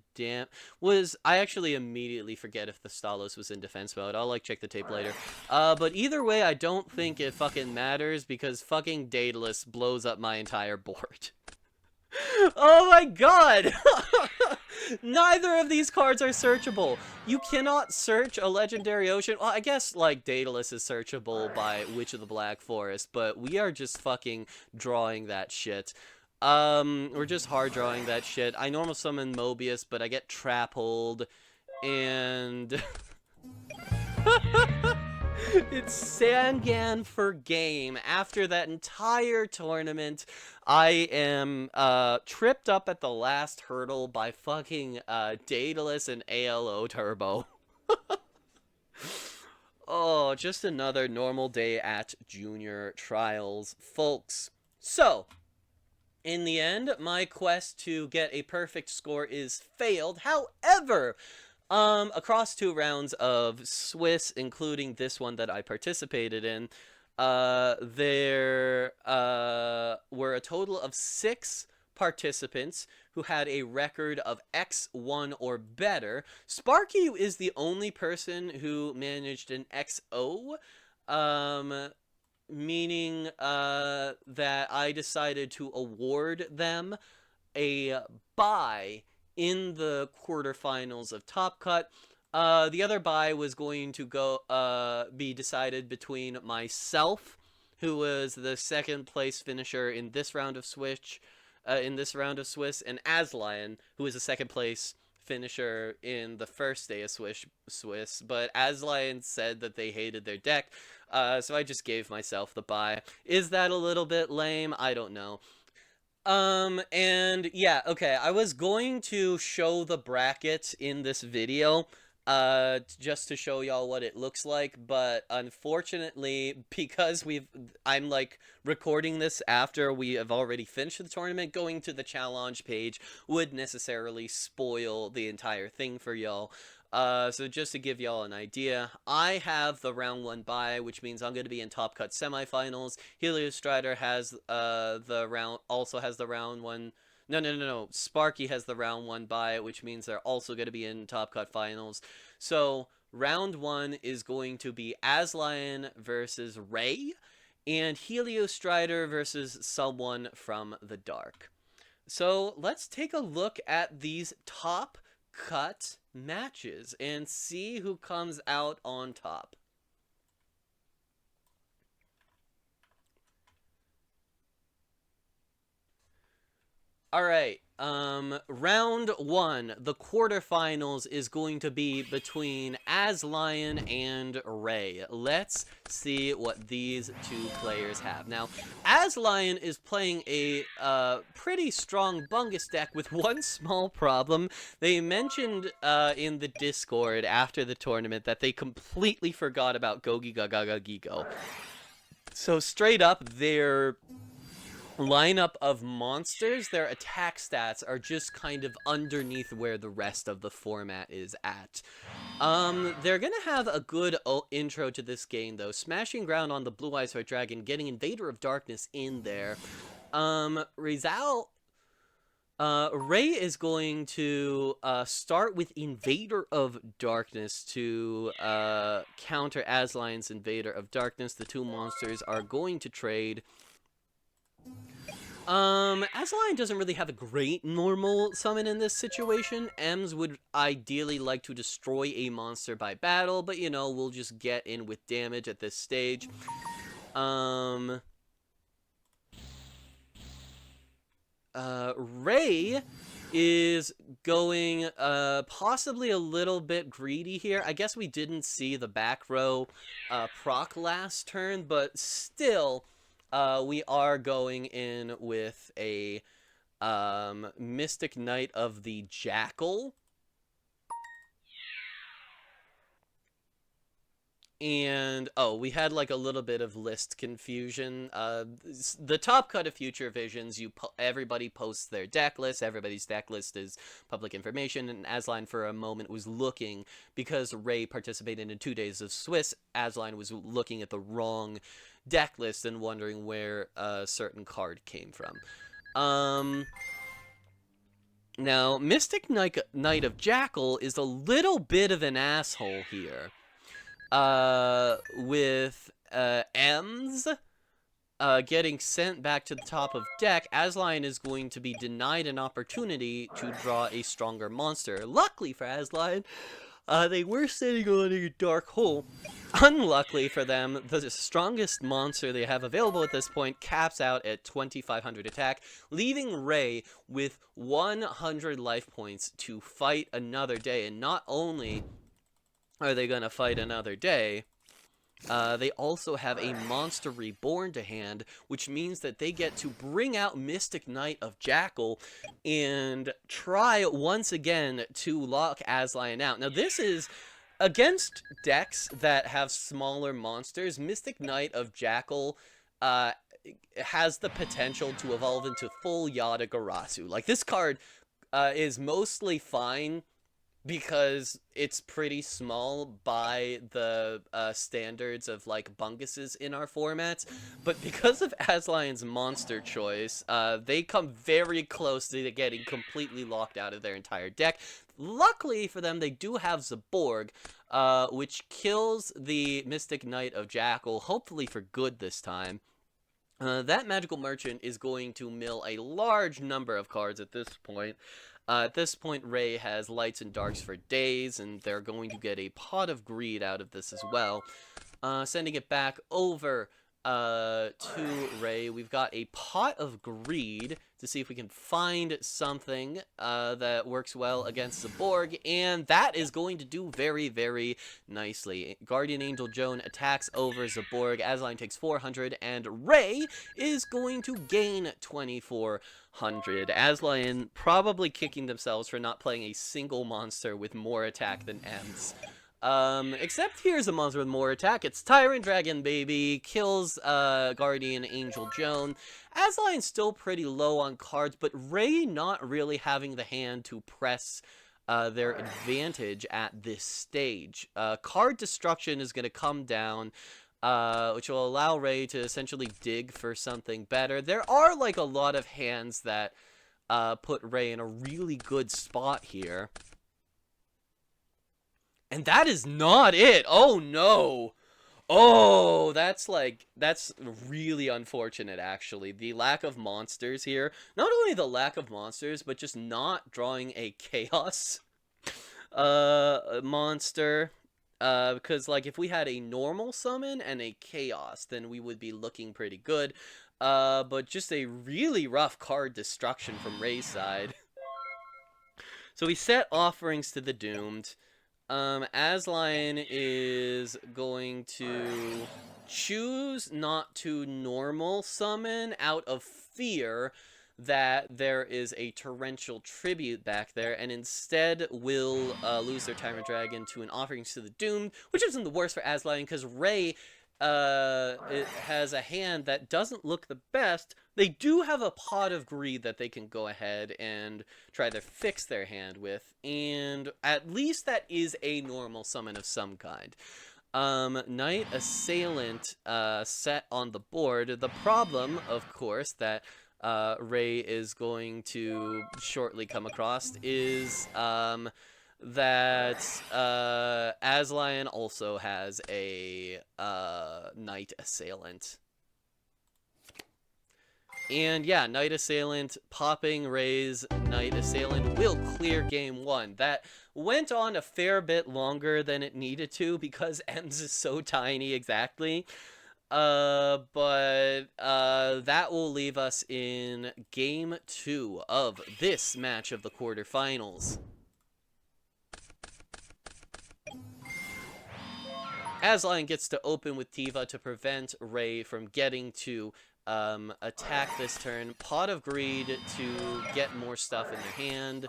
I actually immediately forget if the Stalos was in defense mode. I'll, like, check the tape later. But either way, I don't think it fucking matters because fucking Daedalus blows up my entire board. Oh my god! Neither of these cards are searchable. You cannot search a Legendary Ocean. Well, I guess, like, Daedalus is searchable by Witch of the Black Forest, but we are just fucking drawing that shit. We're just hard drawing that shit. I normal summon Mobius, but I get Trap Hold, and... It's Sangan for game. After that entire tournament, I am tripped up at the last hurdle by fucking Daedalus and ALO Turbo. Oh, just another normal day at Junior Trials, folks. So, in the end, my quest to get a perfect score is failed. However, across 2 rounds of Swiss, including this one that I participated in, there were a total of 6 participants who had a record of X1 or better. Sparky is the only person who managed an XO, meaning that I decided to award them a bye in the quarterfinals of Top Cut. The other bye was going to be decided between myself, who was the 2nd place finisher in this round of Swiss, and Aslion, who was the 2nd place finisher in the first day of Swiss. But Aslion said that they hated their deck, so I just gave myself the bye. Is that a little bit lame? I don't know. And yeah, okay, I was going to show the bracket in this video, just to show y'all what it looks like, but unfortunately, because I'm, like, recording this after we have already finished the tournament, going to the challenge page would necessarily spoil the entire thing for y'all. So just to give y'all an idea, I have the round 1 bye, which means I'm going to be in Top Cut semifinals. Helios Strider has also has the round 1. No. Sparky has the round 1 bye, which means they're also going to be in Top Cut finals. So round 1 is going to be Aslion versus Ray, and Helios Strider versus someone from the dark. So let's take a look at these Top Cut matches and see who comes out on top. Alright, round 1, the quarterfinals is going to be between Aslion and Ray. Let's see what these 2 players have. Now, Aslion is playing a pretty strong Bungus deck with one small problem. They mentioned in the Discord after the tournament that they completely forgot about Gogi Gaga Gigo. So straight up, their lineup of monsters, their attack stats are just kind of underneath where the rest of the format is at. They're gonna have a good intro to this game, though. Smashing ground on the Blue Eyes White Dragon, getting Invader of Darkness in there. Ray is going to start with Invader of Darkness to counter Aslion's Invader of Darkness. The 2 monsters are going to trade. Aslion doesn't really have a great normal summon in this situation. Ems would ideally like to destroy a monster by battle, but, you know, we'll just get in with damage at this stage. Ray is going, possibly a little bit greedy here. I guess we didn't see the back row, proc last turn, but still... we are going in with a Mystic Knight of the Jackal. And oh, we had like a little bit of list confusion. The top cut of Future Visions, everybody posts their deck list. Everybody's deck list is public information. And Asline for a moment was looking, because Ray participated in 2 days of Swiss. Asline was looking at the wrong deck list and wondering where a certain card came from. Now, Mystic Knight of Jackal is a little bit of an asshole here. With Ems getting sent back to the top of deck, Asline is going to be denied an opportunity to draw a stronger monster. Luckily for Asline, they were sitting on a dark hole. Unluckily for them, the strongest monster they have available at this point caps out at 2,500 attack, leaving Ray with 100 life points to fight another day. And not only are they gonna fight another day, they also have a Monster Reborn to hand, which means that they get to bring out Mystic Knight of Jackal and try once again to lock Asline out. Now, this is against decks that have smaller monsters. Mystic Knight of Jackal has the potential to evolve into full Yata-Garasu. Like, this card is mostly fine because it's pretty small by the standards of, like, Bunguses in our formats. But because of Asline's monster choice, they come very close to getting completely locked out of their entire deck. Luckily for them, they do have Zaborg, which kills the Mystic Knight of Jackal, hopefully for good this time. That Magical Merchant is going to mill a large number of cards at this point. At this point, Ray has Lights and Darks for days, and they're going to get a Pot of Greed out of this as well. Sending it back over to Ray, we've got a Pot of Greed to see if we can find something that works well against Zaborg, and that is going to do very, very nicely. Guardian Angel Joan attacks over Zaborg, Asline takes 400, and Ray is going to gain 2,400. Asline probably kicking themselves for not playing a single monster with more attack than Ems. Except here's a monster with more attack. It's Tyrant Dragon, baby. Kills, Guardian Angel Joan. Asline's still pretty low on cards, but Ray not really having the hand to press, their advantage at this stage. Card destruction is gonna come down, which will allow Ray to essentially dig for something better. There are, like, a lot of hands that, put Ray in a really good spot here. And that is not it. Oh, no. Oh, that's really unfortunate, actually. The lack of monsters here. Not only the lack of monsters, but just not drawing a Chaos monster. Because, like, if we had a normal summon and a Chaos, then we would be looking pretty good. But just a really rough card destruction from Ray's side. So we set Offerings to the Doomed. Asline is going to choose not to normal summon out of fear that there is a Torrential Tribute back there, and instead will lose their Tyrant Dragon to an Offerings to the Doomed, which isn't the worst for Asline, because Ray it has a hand that doesn't look the best. They do have a Pot of Greed that they can go ahead and try to fix their hand with, and at least that is a normal summon of some kind. Knight Assailant set on the board. The problem, of course, that Ray is going to shortly come across is that Asline also has a Knight Assailant. And yeah, Knight Assailant popping Ray's Knight Assailant will clear game one. That went on a fair bit longer than it needed to because Ems is so tiny exactly. But that will leave us in game two of this match of the quarterfinals. Asline gets to open with Tiva to prevent Ray from getting to attack this turn. Pot of Greed to get more stuff in their hand.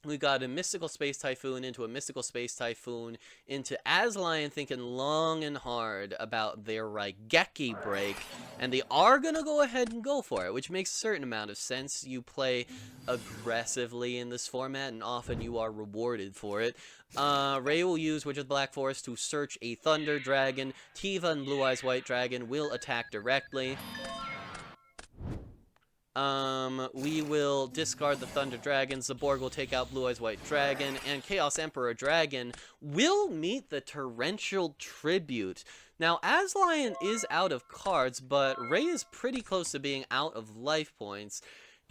We got a Mystical Space Typhoon into a Mystical Space Typhoon into Aslion thinking long and hard about their Raigeki break, and they are going to go ahead and go for it, which makes a certain amount of sense. You play aggressively in this format, and often you are rewarded for it. Ray will use Witch of the Black Forest to search a Thunder Dragon. Tiva and Blue Eyes White Dragon will attack directly. We will discard the Thunder Dragon, Zaborg will take out Blue Eyes White Dragon, and Chaos Emperor Dragon will meet the Torrential Tribute. Now, Aslion is out of cards, but Ray is pretty close to being out of life points,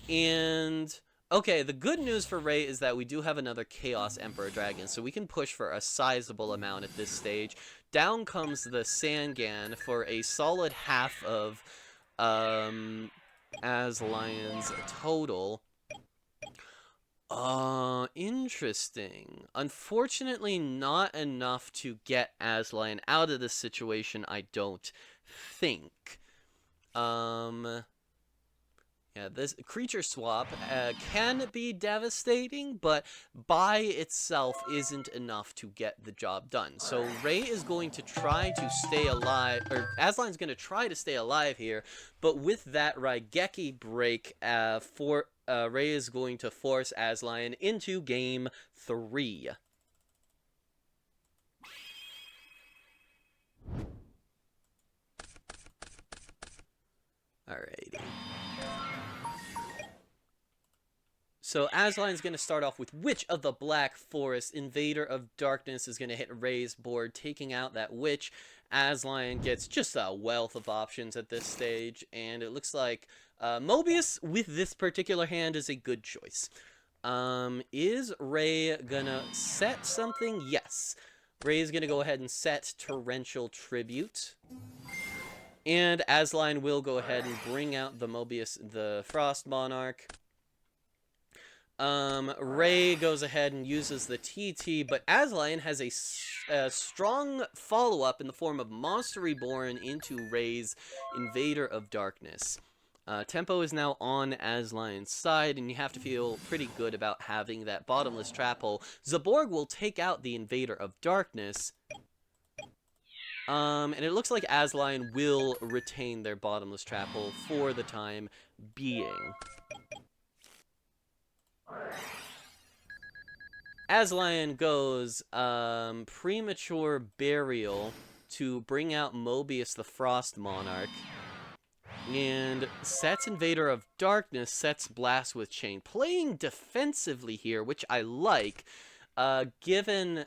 and... Okay, the good news for Ray is that we do have another Chaos Emperor Dragon, so we can push for a sizable amount at this stage. Down comes the Sangan for a solid half of, Aslion's total. Interesting. Unfortunately, not enough to get Aslion out of this situation, I don't think. Yeah, this creature swap can be devastating, but by itself isn't enough to get the job done. So Ray is going to try to stay alive, or Aslion's going to try to stay alive here, but with that Raigeki break, Ray is going to force Aslion into Game 3. Alrighty. So Aslion's going to start off with Witch of the Black Forest. Invader of Darkness is going to hit Ray's board, taking out that Witch. Aslion gets just a wealth of options at this stage, and it looks like Mobius with this particular hand is a good choice. Is Ray gonna set something? Yes. Ray's gonna go ahead and set Torrential Tribute. And Aslion will go ahead and bring out the Mobius, the Frost Monarch. Ray goes ahead and uses the TT, but Aslion has a strong follow-up in the form of Monster Reborn into Ray's Invader of Darkness. Tempo is now on Aslion's side, and you have to feel pretty good about having that bottomless trap hole. Zaborg will take out the Invader of Darkness. And it looks like Aslion will retain their bottomless trap hole for the time being. Aslion goes Premature Burial to bring out Mobius the Frost Monarch, and sets Invader of Darkness, sets Blast with Chain. Playing defensively here, which I like, given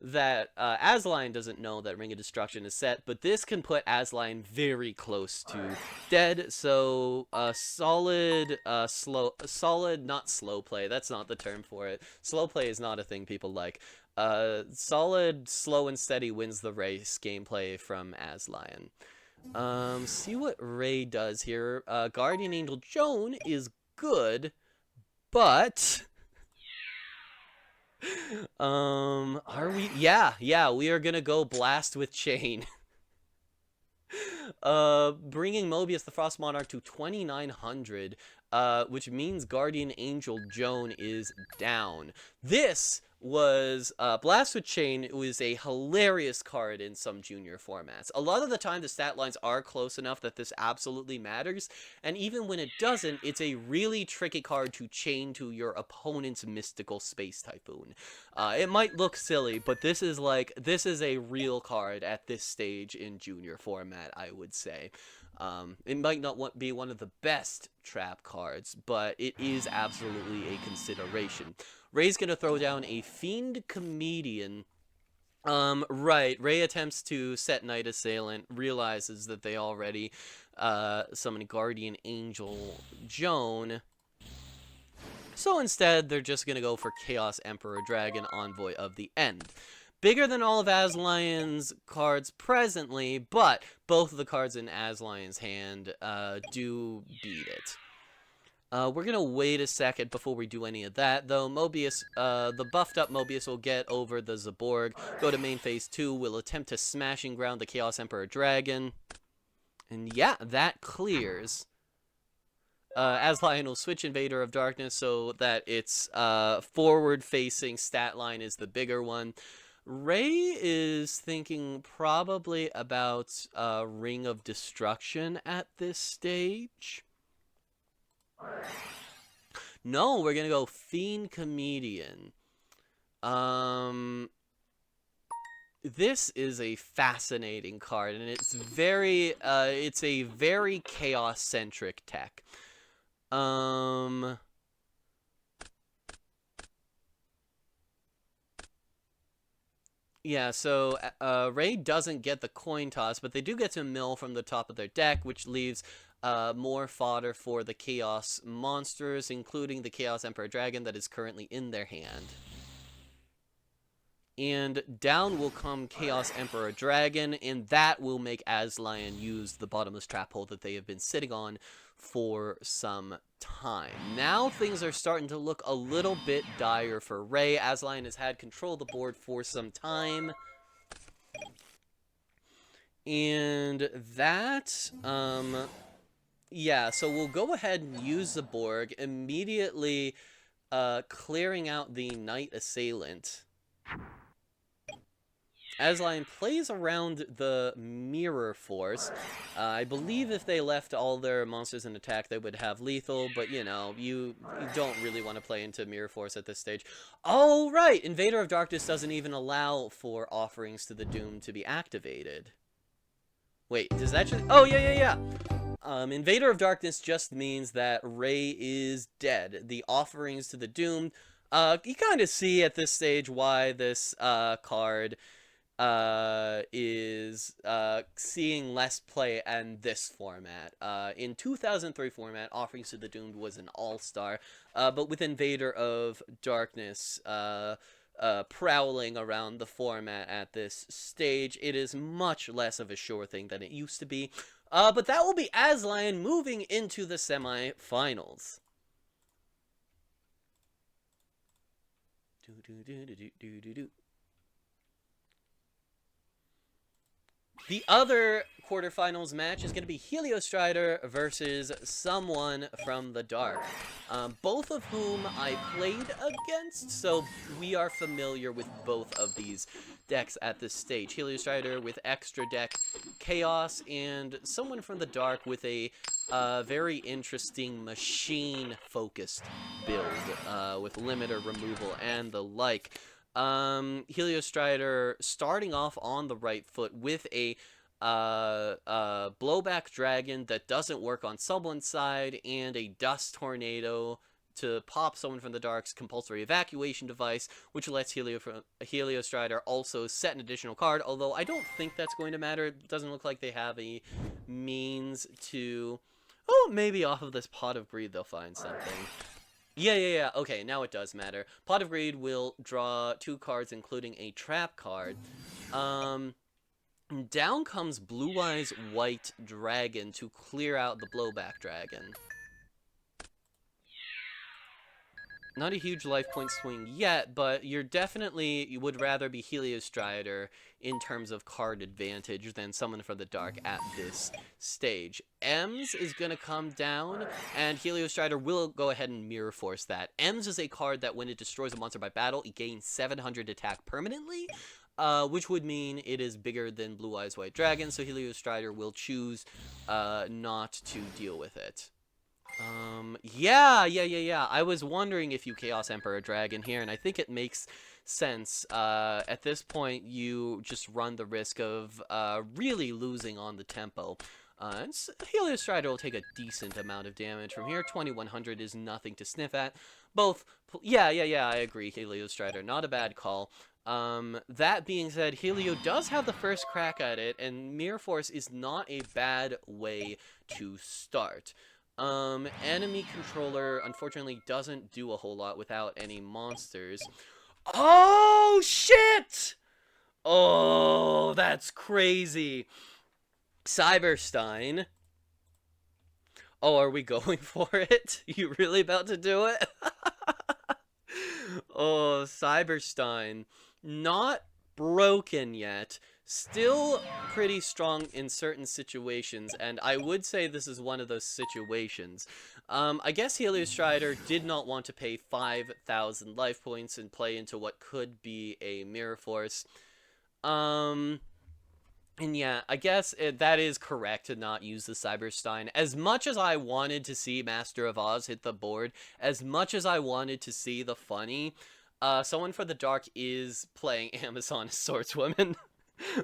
that Aslion doesn't know that Ring of Destruction is set, but this can put Aslion very close to dead, so solid, not slow play, that's not the term for it. Slow play is not a thing people like. Solid, slow and steady wins the race gameplay from Aslion. See what Ray does here. Guardian Angel Joan is good, but... are we? Yeah, we are gonna go Blast with Chain. Bringing Mobius the Frost Monarch to 2,900, which means Guardian Angel Joan is down. This was, Blast with Chain was a hilarious card in some junior formats. A lot of the time the stat lines are close enough that this absolutely matters, and even when it doesn't, it's a really tricky card to chain to your opponent's Mystical Space Typhoon. It might look silly, but this is a real card at this stage in junior format, I would say. It might not be one of the best trap cards, but it is absolutely a consideration. Ray's gonna throw down a Fiend Comedian. Right, Ray attempts to set Night Assailant, realizes that they already summoned Guardian Angel Joan. So instead, they're just gonna go for Chaos Emperor Dragon, Envoy of the End. Bigger than all of Aslion's cards presently, but both of the cards in Aslion's hand do beat it. We're gonna wait a second before we do any of that, though. Mobius, the buffed up Mobius will get over the Zaborg, go to main phase 2, will attempt to smashing ground the Chaos Emperor Dragon. And yeah, that clears. Aslion will switch Invader of Darkness so that its forward-facing stat line is the bigger one. Ray is thinking probably about Ring of Destruction at this stage. No, we're gonna go Fiend Comedian. This is a fascinating card, and it's a very chaos-centric tech. Yeah, so Ray doesn't get the coin toss, but they do get to mill from the top of their deck, which leaves more fodder for the Chaos monsters, including the Chaos Emperor Dragon that is currently in their hand. And down will come Chaos Emperor Dragon, and that will make Aslion use the bottomless trap hole that they have been sitting on for some time. Now things are starting to look a little bit dire for Ray. Aslion has had control of the board for some time. And that, yeah, so we'll go ahead and use the Borg, immediately clearing out the Knight Assailant. Aslion plays around the Mirror Force. I believe if they left all their monsters in attack, they would have lethal, but, you know, you don't really want to play into Mirror Force at this stage. Oh, right! Invader of Darkness doesn't even allow for Offerings to the Doom to be activated. Wait, does that just... Oh, yeah. Invader of Darkness just means that Ray is dead. The Offerings to the Doom... you kind of see at this stage why this card... is seeing less play in this format. In 2003 format, Offerings to the Doomed was an all-star, but with Invader of Darkness prowling around the format at this stage, it is much less of a sure thing than it used to be. But that will be Aslion moving into the semi-finals. The other quarterfinals match is going to be Heliostrider versus someone from the dark, both of whom I played against, so we are familiar with both of these decks at this stage. Heliostrider with extra deck Chaos, and someone from the dark with a very interesting machine-focused build with limiter removal and the like. Heliostrider starting off on the right foot with a blowback dragon that doesn't work on someone's side, and a dust tornado to pop someone from the dark's compulsory evacuation device, which lets Heliostrider also set an additional card, although I don't think that's going to matter. It doesn't look like they have a means to... Oh, maybe off of this Pot of Greed they'll find something. Yeah. Okay, now it does matter. Pot of Greed will draw 2 cards, including a trap card. Down comes Blue Eyes White Dragon to clear out the blowback dragon. Not a huge life point swing yet, but you would rather be Heliostrider in terms of card advantage than someone from the dark at this stage. Ems is going to come down, and Heliostrider will go ahead and Mirror Force that. Ems is a card that when it destroys a monster by battle, it gains 700 attack permanently, which would mean it is bigger than Blue Eyes White Dragon, so Heliostrider will choose not to deal with it. Yeah. I was wondering if you Chaos Emperor Dragon here, and I think it makes sense. At this point, you just run the risk of really losing on the tempo. And Heliostrider will take a decent amount of damage from here. 2100 is nothing to sniff at. Yeah, I agree, Heliostrider. Not a bad call. That being said, Helio does have the first crack at it, and Mirror Force is not a bad way to start. Enemy controller, unfortunately, doesn't do a whole lot without any monsters. Oh, shit! Oh, that's crazy. Cyberstein. Oh, are we going for it? You really about to do it? Oh, Cyberstein. Not broken yet. Still pretty strong in certain situations, and I would say this is one of those situations. I guess Helios Strider did not want to pay 5,000 life points and play into what could be a Mirror Force. And yeah, I guess that is correct to not use the Cyberstein. As much as I wanted to see Master of Oz hit the board, as much as I wanted to see the funny, Someone for the Dark is playing Amazon Swordswoman.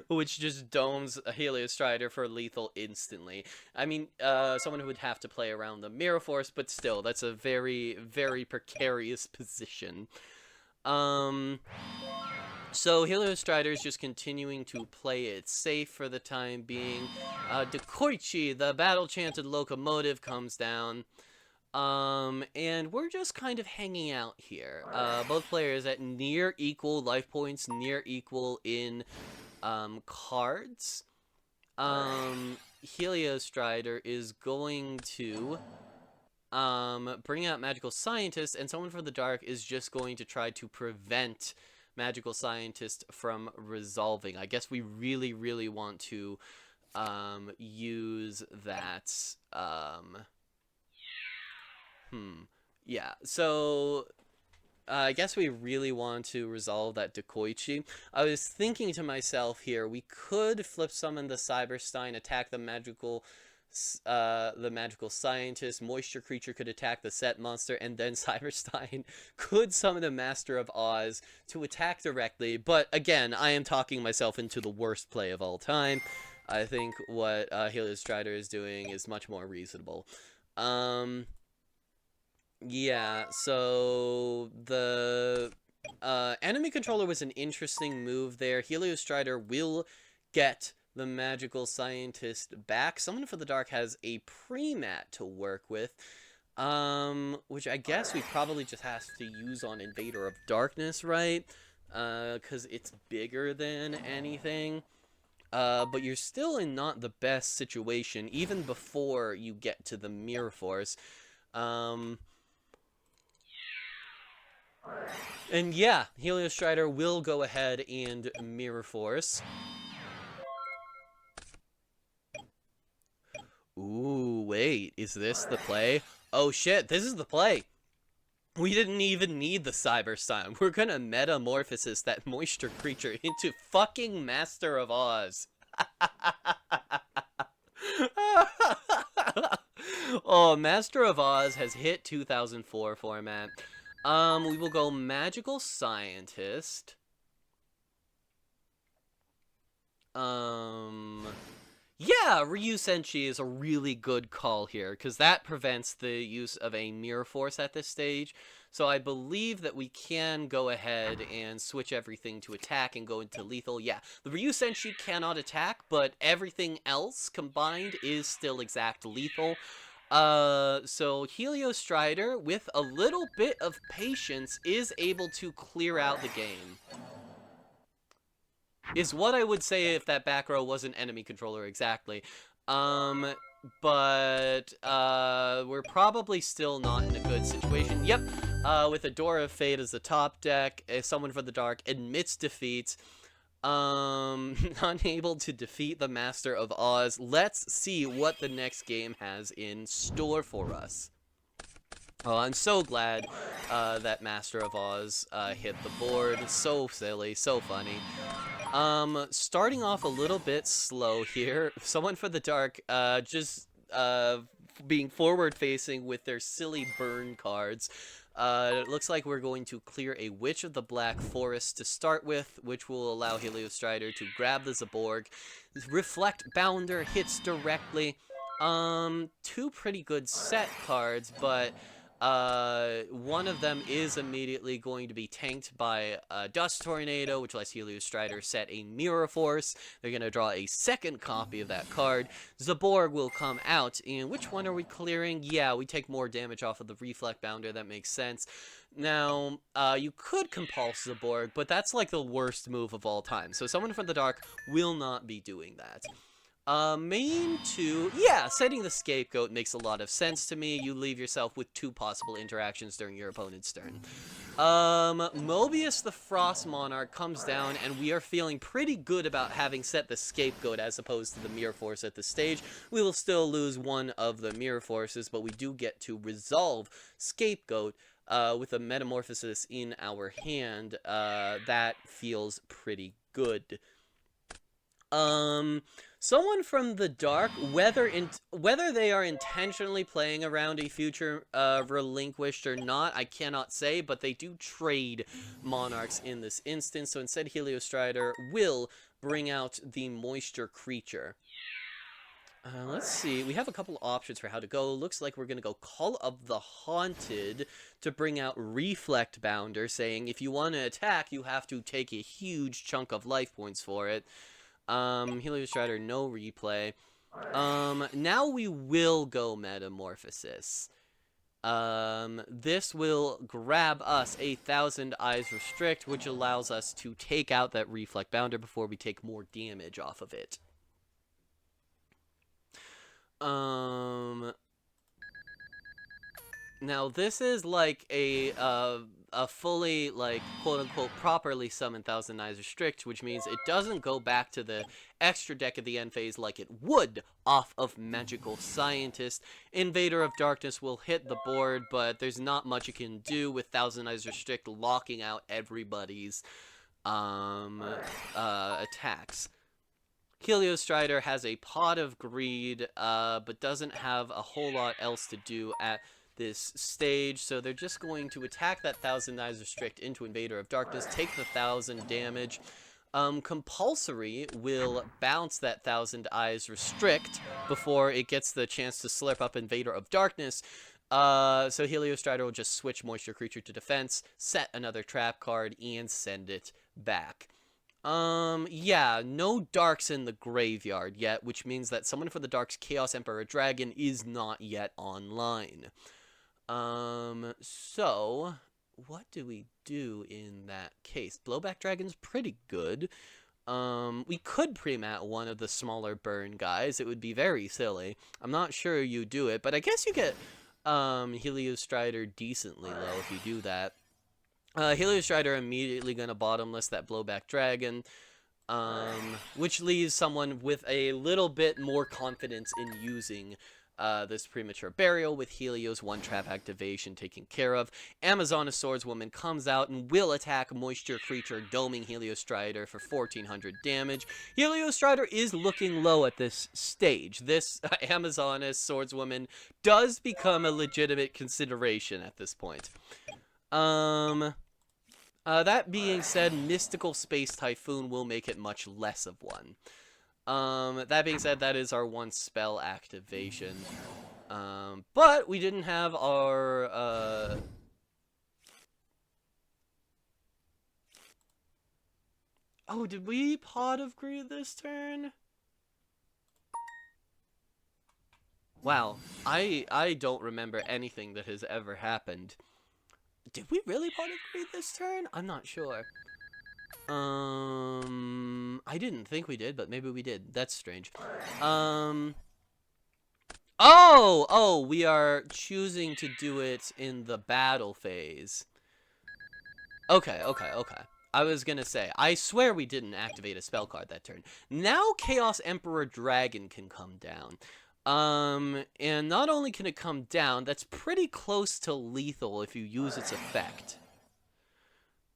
Which just domes a Helios Strider for lethal instantly. I mean, someone who would have to play around the Mirror Force, but still, that's a very, very precarious position. So Helios Strider is just continuing to play it safe for the time being. Dekoichi, the battle-chanted locomotive, comes down. And we're just kind of hanging out here. Both players at near equal life points, near equal in cards. Helios Strider is going to bring out Magical Scientist, and Someone for the Dark is just going to try to prevent Magical Scientist from resolving. I guess we really, really want to use that. Yeah, so I guess we really want to resolve that Dekoichi. I was thinking to myself here, we could flip summon the Cyberstein, attack the magical scientist, Moisture Creature could attack the set monster, and then Cyberstein could summon the Master of Oz to attack directly. But again, I am talking myself into the worst play of all time. I think what Helios Strider is doing is much more reasonable. Yeah, so the enemy controller was an interesting move there. Helios Strider will get the Magical Scientist back. Someone for the Dark has a pre-mat to work with, which I guess we probably just have to use on Invader of Darkness, right? Because it's bigger than anything. But you're still in not the best situation, even before you get to the Mirror Force. And yeah, Helios Strider will go ahead and Mirror Force. Ooh, wait, is this the play? Oh shit, this is the play. We didn't even need the Cyberstein. We're gonna metamorphosis that Moisture Creature into fucking Master of Oz. Oh, Master of Oz has hit 2004 format. We will go Magical Scientist. Yeah, Ryu Senshi is a really good call here, because that prevents the use of a Mirror Force at this stage. So I believe that we can go ahead and switch everything to attack and go into lethal. Yeah, the Ryu Senshi cannot attack, but everything else combined is still exact lethal. So Helios Strider, with a little bit of patience, is able to clear out the game. Is what I would say if that back row was an enemy controller exactly. But we're probably still not in a good situation. Yep, with Adora of Fate as the top deck, Someone for the Dark admits defeat. Unable to defeat the Master of Oz. Let's see what the next game has in store for us. Oh, I'm so glad that Master of Oz hit the board. So silly, so funny. Starting off a little bit slow here. Someone for the Dark just being forward-facing with their silly burn cards. It looks like we're going to clear a Witch of the Black Forest to start with, which will allow Helios Strider to grab the Zaborg. Reflect Bounder hits directly. Two pretty good set cards, but one of them is immediately going to be tanked by Dust Tornado, which lets Helios Strider set a Mirror Force. They're going to draw a second copy of that card. Zaborg will come out, and which one are we clearing? Yeah, we take more damage off of the Reflect Bounder, that makes sense. Now, you could Compulse Zaborg, but that's like the worst move of all time, so Someone from the Dark will not be doing that. Main 2, yeah, setting the scapegoat makes a lot of sense to me. You leave yourself with 2 possible interactions during your opponent's turn. Mobius the Frost Monarch comes down, and we are feeling pretty good about having set the scapegoat as opposed to the Mirror Force at this stage. We will still lose one of the Mirror Forces, but we do get to resolve scapegoat with a Metamorphosis in our hand. That feels pretty good. Someone from the dark, whether they are intentionally playing around a future relinquished or not, I cannot say, but they do trade monarchs in this instance. So instead, Heliostrider will bring out the moisture creature. Let's see. We have a couple options for how to go. Looks like we're going to go Call of the Haunted to bring out Reflect Bounder, saying if you want to attack, you have to take a huge chunk of life points for it. Heliostrider, no replay. Now we will go Metamorphosis. This will grab us a Thousand Eyes Restrict, which allows us to take out that Reflect Bounder before we take more damage off of it. Now this is like a fully, like, quote-unquote properly summoned Thousand Eyes Restrict, which means it doesn't go back to the extra deck at the end phase like it would off of Magical Scientist. Invader of Darkness will hit the board, but there's not much it can do with Thousand Eyes Restrict locking out everybody's attacks. Heliostrider has a Pot of Greed, but doesn't have a whole lot else to do at this stage, so they're just going to attack that Thousand Eyes Restrict into Invader of Darkness, take the 1,000 damage. Compulsory will bounce that Thousand Eyes Restrict before it gets the chance to slurp up Invader of Darkness. So Heliostrider will just switch Moisture Creature to defense, set another trap card, and send it back. Yeah, no Darks in the graveyard yet, which means that Summon for the Dark's Chaos Emperor Dragon is not yet online. So, what do we do in that case? Blowback Dragon's pretty good. We could pre-mat one of the smaller burn guys. It would be very silly. I'm not sure you do it, but I guess you get, Heliostrider decently low if you do that. Heliostrider immediately gonna bottomless that Blowback Dragon, which leaves someone with a little bit more confidence in using this Premature Burial with Helio's one-trap activation taken care of. Amazoness Swordswoman comes out and will attack Moisture Creature, doming Heliostrider for 1,400 damage. Heliostrider is looking low at this stage. This Amazoness Swordswoman does become a legitimate consideration at this point. That being said, Mystical Space Typhoon will make it much less of one. That being said, that is our one spell activation. But we didn't have our, Oh, did we Pot of Greed this turn? Wow, I don't remember anything that has ever happened. Did we really Pot of Greed this turn? I'm not sure. I didn't think we did, but maybe we did. That's strange. Oh, we are choosing to do it in the battle phase. Okay. I was gonna say, I swear we didn't activate a spell card that turn. Now Chaos Emperor Dragon can come down. And not only can it come down, that's pretty close to lethal if you use its effect.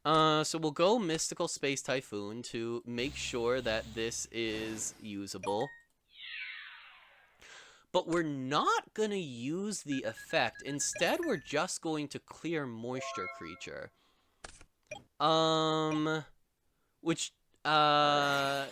So we'll go Mystical Space Typhoon to make sure that this is usable. But we're not gonna use the effect. Instead, we're just going to clear Moisture Creature. Which, I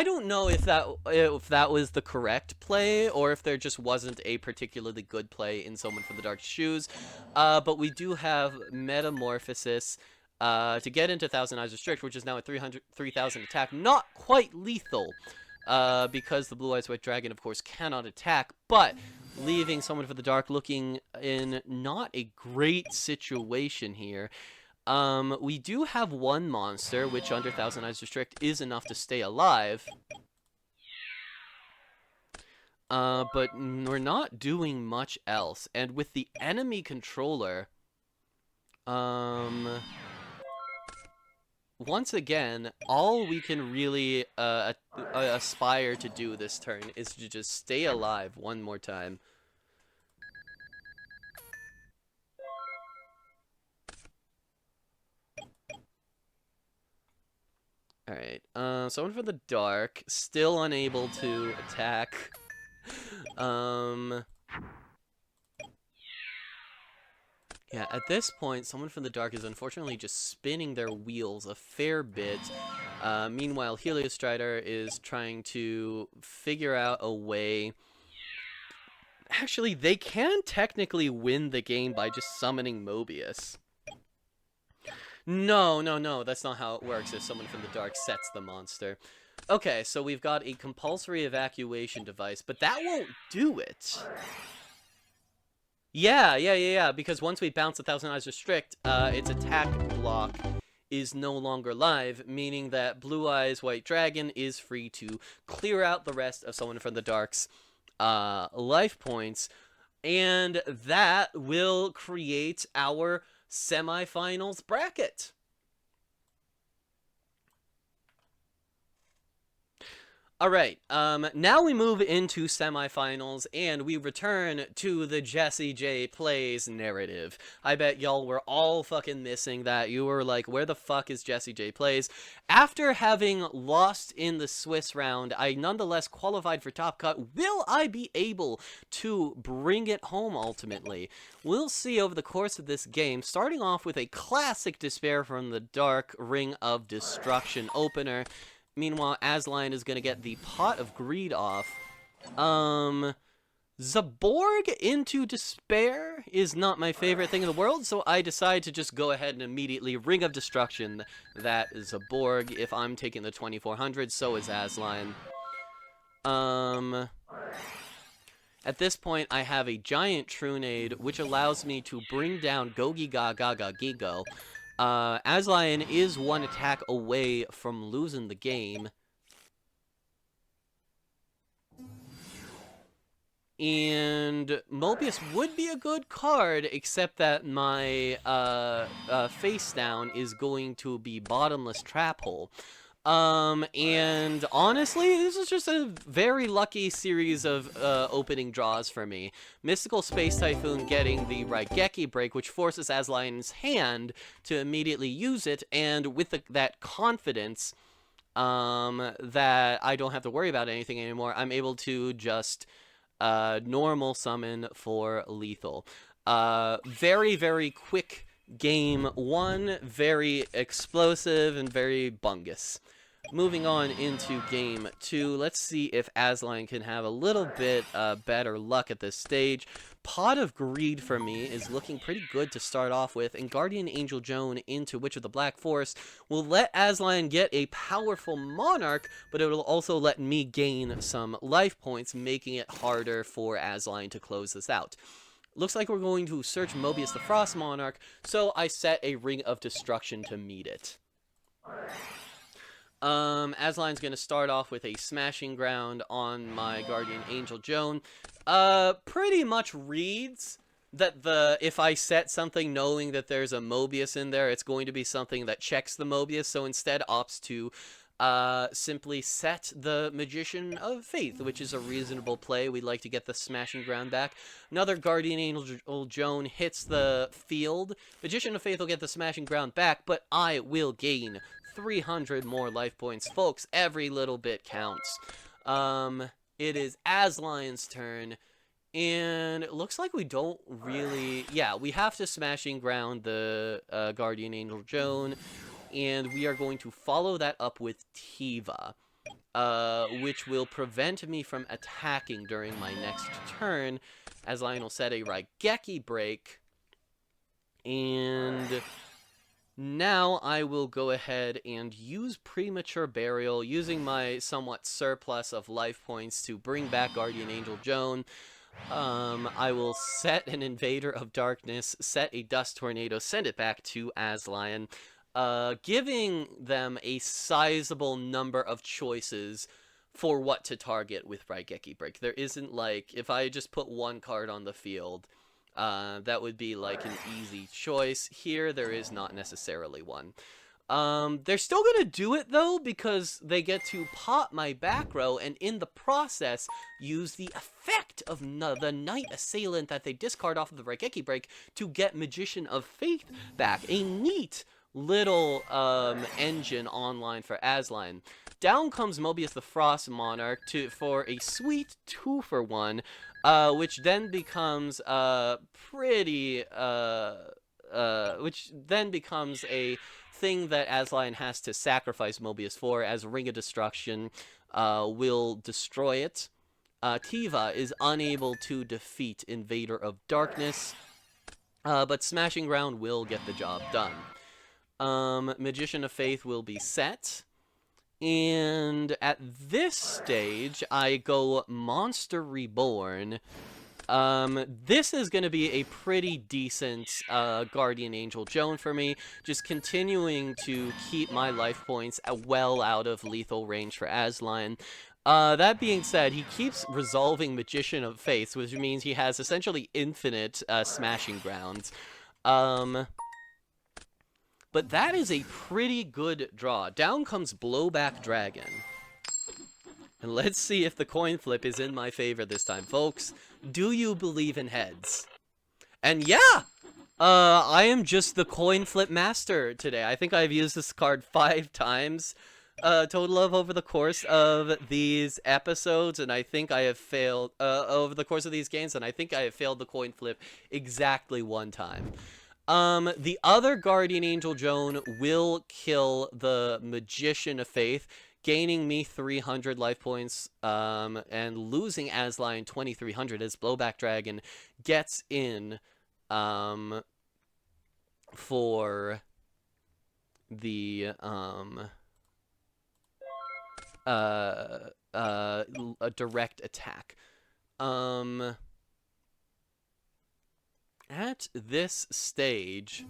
don't know if that was the correct play, or if there just wasn't a particularly good play in Summon for the Dark Shoes. But we do have Metamorphosis to get into Thousand Eyes Restrict, which is now at 3,000 attack. Not quite lethal, because the Blue Eyes White Dragon, of course, cannot attack, but leaving Summon for the Dark looking in not a great situation here. We do have one monster, which under Thousand Eyes Restrict is enough to stay alive. But we're not doing much else. And with the enemy controller, once again, all we can really aspire to do this turn is to just stay alive one more time. Alright, someone from the dark, still unable to attack. Yeah, at this point, someone from the dark is unfortunately just spinning their wheels a fair bit. Meanwhile, Heliostrider is trying to figure out a way. Actually, they can technically win the game by just summoning Mobius. No, that's not how it works if someone from the dark sets the monster. Okay, so we've got a compulsory evacuation device, but that won't do it. Yeah, because once we bounce a Thousand Eyes Restrict, its attack block is no longer live, meaning that Blue Eyes White Dragon is free to clear out the rest of someone from the dark's life points, and that will create our semifinals bracket. Alright, now we move into semifinals, and we return to the Jessie J Plays narrative. I bet y'all were all fucking missing that. You were like, where the fuck is Jessie J Plays? After having lost in the Swiss round, I nonetheless qualified for Top Cut. Will I be able to bring it home ultimately? We'll see over the course of this game, starting off with a classic Despair from the Dark Ring of Destruction opener. Meanwhile, Asline is going to get the Pot of Greed off. Zaborg into Despair is not my favorite thing in the world, so I decide to just go ahead and immediately Ring of Destruction that Zaborg. If I'm taking the 2400, so is Asline. At this point, I have a giant Trunade, which allows me to bring down Gogigaga-Gigo. Aslion is one attack away from losing the game. And Mobius would be a good card, except that my face down is going to be Bottomless Trap Hole. And honestly, this is just a very lucky series of opening draws for me. Mystical Space Typhoon getting the Raigeki break, which forces Aslion's hand to immediately use it, and with that confidence that I don't have to worry about anything anymore, I'm able to just normal summon for lethal. Very, very quick game one, very explosive and very bungus. Moving on into game two, let's see if Asline can have a little bit better luck at this stage. Pot of Greed for me is looking pretty good to start off with, and Guardian Angel Joan into Witch of the Black Forest will let Asline get a powerful Monarch, but it will also let me gain some life points, making it harder for Asline to close this out. Looks like we're going to search Mobius the Frost Monarch, so I set a Ring of Destruction to meet it. Asline's going to start off with a Smashing Ground on my Guardian Angel Joan. Pretty much reads that if I set something knowing that there's a Mobius in there, it's going to be something that checks the Mobius, so instead opts to simply set the Magician of Faith, which is a reasonable play. We'd like to get the Smashing Ground back. Another Guardian Angel Joan hits the field. Magician of Faith will get the Smashing Ground back, but I will gain 300 more life points. Folks, every little bit counts. It is Aslion's turn, and it looks like we don't really... Yeah, we have to Smashing Ground the Guardian Angel Joan, and we are going to follow that up with Tiva, which will prevent me from attacking during my next turn. Aslion will set a Raigeki break, and now I will go ahead and use Premature Burial, using my somewhat surplus of life points to bring back Guardian Angel Joan. I will set an Invader of Darkness, set a Dust Tornado, send it back to Aslan, giving them a sizable number of choices for what to target with Raigeki Break. There isn't like, if I just put one card on the field, that would be like an easy choice. Here, there is not necessarily one. They're still gonna do it though, because they get to pop my back row and in the process use the effect of the Knight Assailant that they discard off of the Raigeki Break to get Magician of Faith back. A neat little engine online for Aslan. Down comes Mobius the Frost Monarch for a sweet 2-for-1, which then becomes which then becomes a thing that Aslan has to sacrifice Mobius for, as Ring of Destruction will destroy it. Tiva is unable to defeat Invader of Darkness, but Smashing Ground will get the job done. Magician of Faith will be set. And at this stage, I go Monster Reborn. This is going to be a pretty decent Guardian Angel Joan for me, just continuing to keep my life points well out of lethal range for Aslan. That being said, he keeps resolving Magician of Faith, which means he has essentially infinite Smashing Grounds. But that is a pretty good draw. Down comes Blowback Dragon. And let's see if the coin flip is in my favor this time, folks. Do you believe in heads? And yeah! I am just the coin flip master today. I think I've used this card 5 times, total of over the course of these episodes, and I think I have failed, over the course of these games, and I think I have failed the coin flip exactly 1 time. The other Guardian Angel Joan will kill the Magician of Faith, gaining me 300 life points, and losing Aslan 2,300 as Blowback Dragon gets in, for the, a direct attack. At this stage...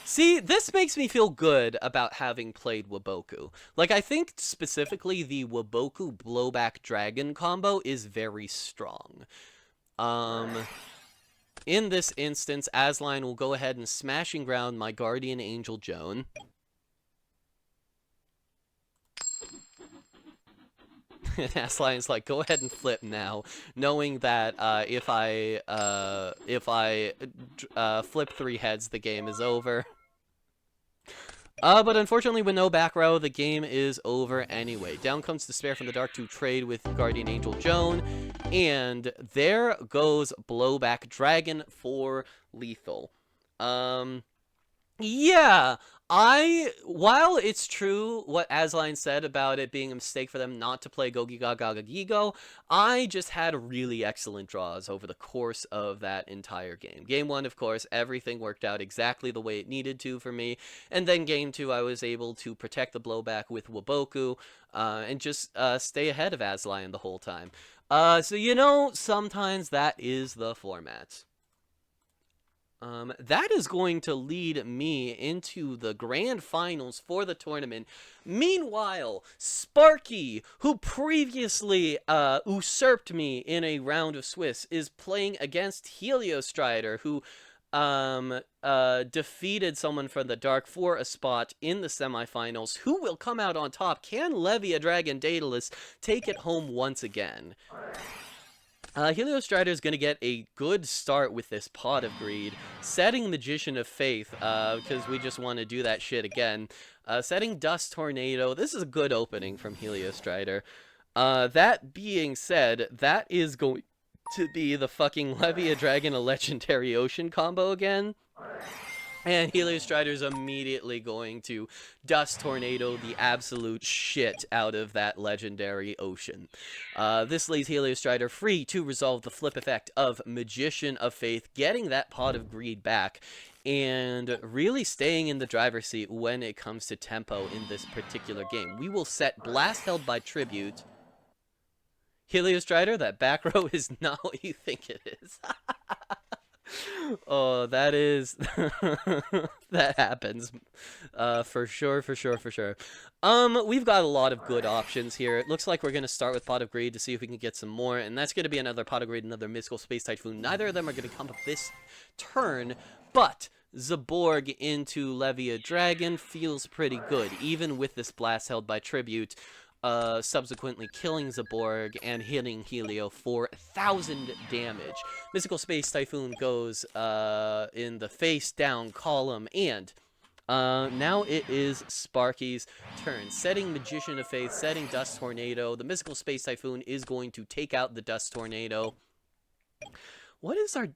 See, this makes me feel good about having played Waboku. Like, I think specifically the Waboku Blowback Dragon combo is very strong. In this instance, Aslan will go ahead and Smashing Ground my Guardian Angel Joan. And Aslan's like, go ahead and flip now, knowing that if I flip 3 heads, the game is over. But unfortunately, with no back row, the game is over anyway. Down comes Despair from the Dark to trade with Guardian Angel Joan, and there goes Blowback Dragon for lethal. Yeah, while it's true what Aslan said about it being a mistake for them not to play Gogi-Ga-Ga-Gigo, I just had really excellent draws over the course of that entire game. Game 1, of course, everything worked out exactly the way it needed to for me, and then Game 2, I was able to protect the blowback with Waboku, and just stay ahead of Aslan the whole time. So, you know, sometimes that is the format. That is going to lead me into the grand finals for the tournament. Meanwhile, Sparky, who previously usurped me in a round of Swiss, is playing against Heliostrider, who defeated someone from the Dark for a spot in the semifinals. Who will come out on top? Can Levia Dragon Daedalus take it home once again? Heliostrider is going to get a good start with this Pot of Greed, setting Magician of Faith, because we just want to do that shit again. Setting Dust Tornado. This is a good opening from Heliostrider. That being said, that is going to be the fucking Levia Dragon a Legendary Ocean combo again. And Heliostrider is immediately going to Dust Tornado the absolute shit out of that Legendary Ocean. This leaves Heliostrider free to resolve the flip effect of Magician of Faith, getting that Pot of Greed back, and really staying in the driver's seat when it comes to tempo in this particular game. We will set Blast Held by Tribute. Heliostrider, that back row is not what you think it is. Oh, that is that happens, for sure, for sure, for sure. We've got a lot of good options here. It looks like we're gonna start with Pot of Greed to see if we can get some more, and that's gonna be another Pot of Greed, another Mystical Space Typhoon. Neither of them are gonna come up this turn, but Zaborg into Levia Dragon feels pretty good, even with this blast held by Tribute. Subsequently killing Zaborg and hitting Helio for 1,000 damage. Mystical Space Typhoon goes in the face down column, and now it is Sparky's turn. Setting Magician of Faith, setting Dust Tornado. The Mystical Space Typhoon is going to take out the Dust Tornado. What is our...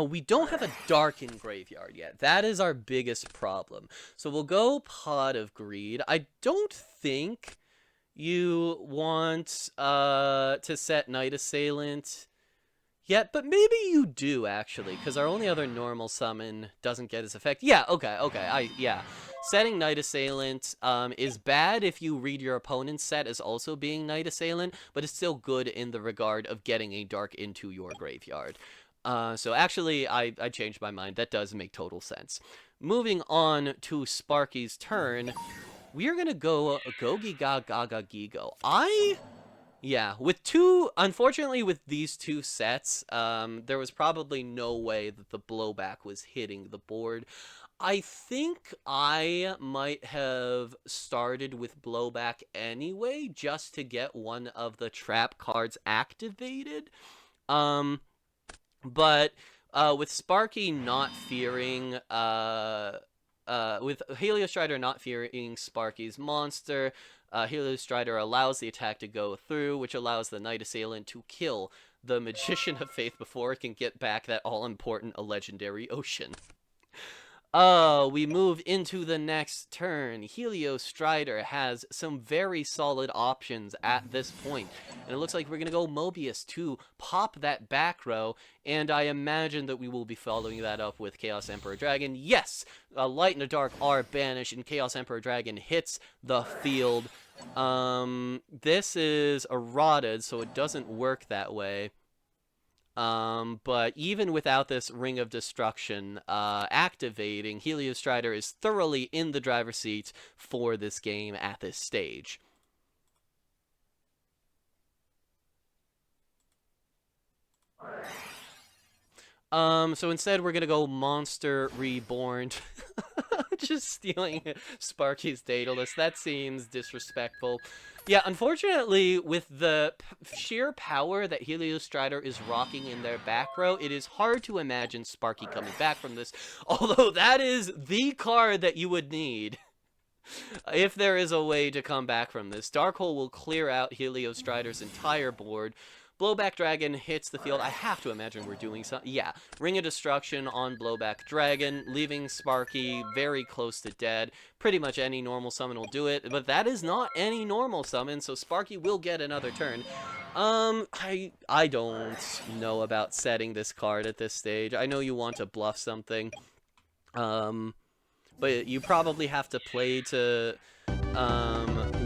we don't have a Darken Graveyard yet. That is our biggest problem. So we'll go Pot of Greed. I don't think you want to set Night Assailant yet, but maybe you do, actually, because our only other normal summon doesn't get its effect. Yeah, okay, yeah. Setting Night Assailant is bad if you read your opponent's set as also being Night Assailant, but it's still good in the regard of getting a Dark into your graveyard. So actually, I changed my mind. That does make total sense. Moving on to Sparky's turn, we are gonna go Gogiga Gaga Gigo. Yeah, unfortunately with these two sets, there was probably no way that the blowback was hitting the board. I think I might have started with blowback anyway, just to get one of the trap cards activated. But with Sparky not fearing, with Heliostrider not fearing Sparky's monster, Heliostrider allows the attack to go through, which allows the Night Assailant to kill the Magician of Faith before it can get back that all-important legendary Ocean. We move into the next turn. Heliostrider has some very solid options at this point. And it looks like we're going to go Mobius to pop that back row. And I imagine that we will be following that up with Chaos Emperor Dragon. Yes! Light and the Dark are banished, and Chaos Emperor Dragon hits the field. This is eroded, so it doesn't work that way. But even without this Ring of Destruction activating, Heliostrider is thoroughly in the driver's seat for this game at this stage. So instead we're gonna go Monster Reborn. Just stealing Sparky's Daedalus. That seems disrespectful. Yeah, unfortunately, with the sheer power that Heliostrider is rocking in their back row, it is hard to imagine Sparky coming back from this. Although that is the card that you would need if there is a way to come back from this. Darkhole will clear out Heliostrider's entire board. Blowback Dragon hits the field. I have to imagine we're doing something. Yeah, Ring of Destruction on Blowback Dragon, leaving Sparky very close to dead. Pretty much any normal summon will do it, but that is not any normal summon, so Sparky will get another turn. I don't know about setting this card at this stage. I know you want to bluff something, but you probably have to play to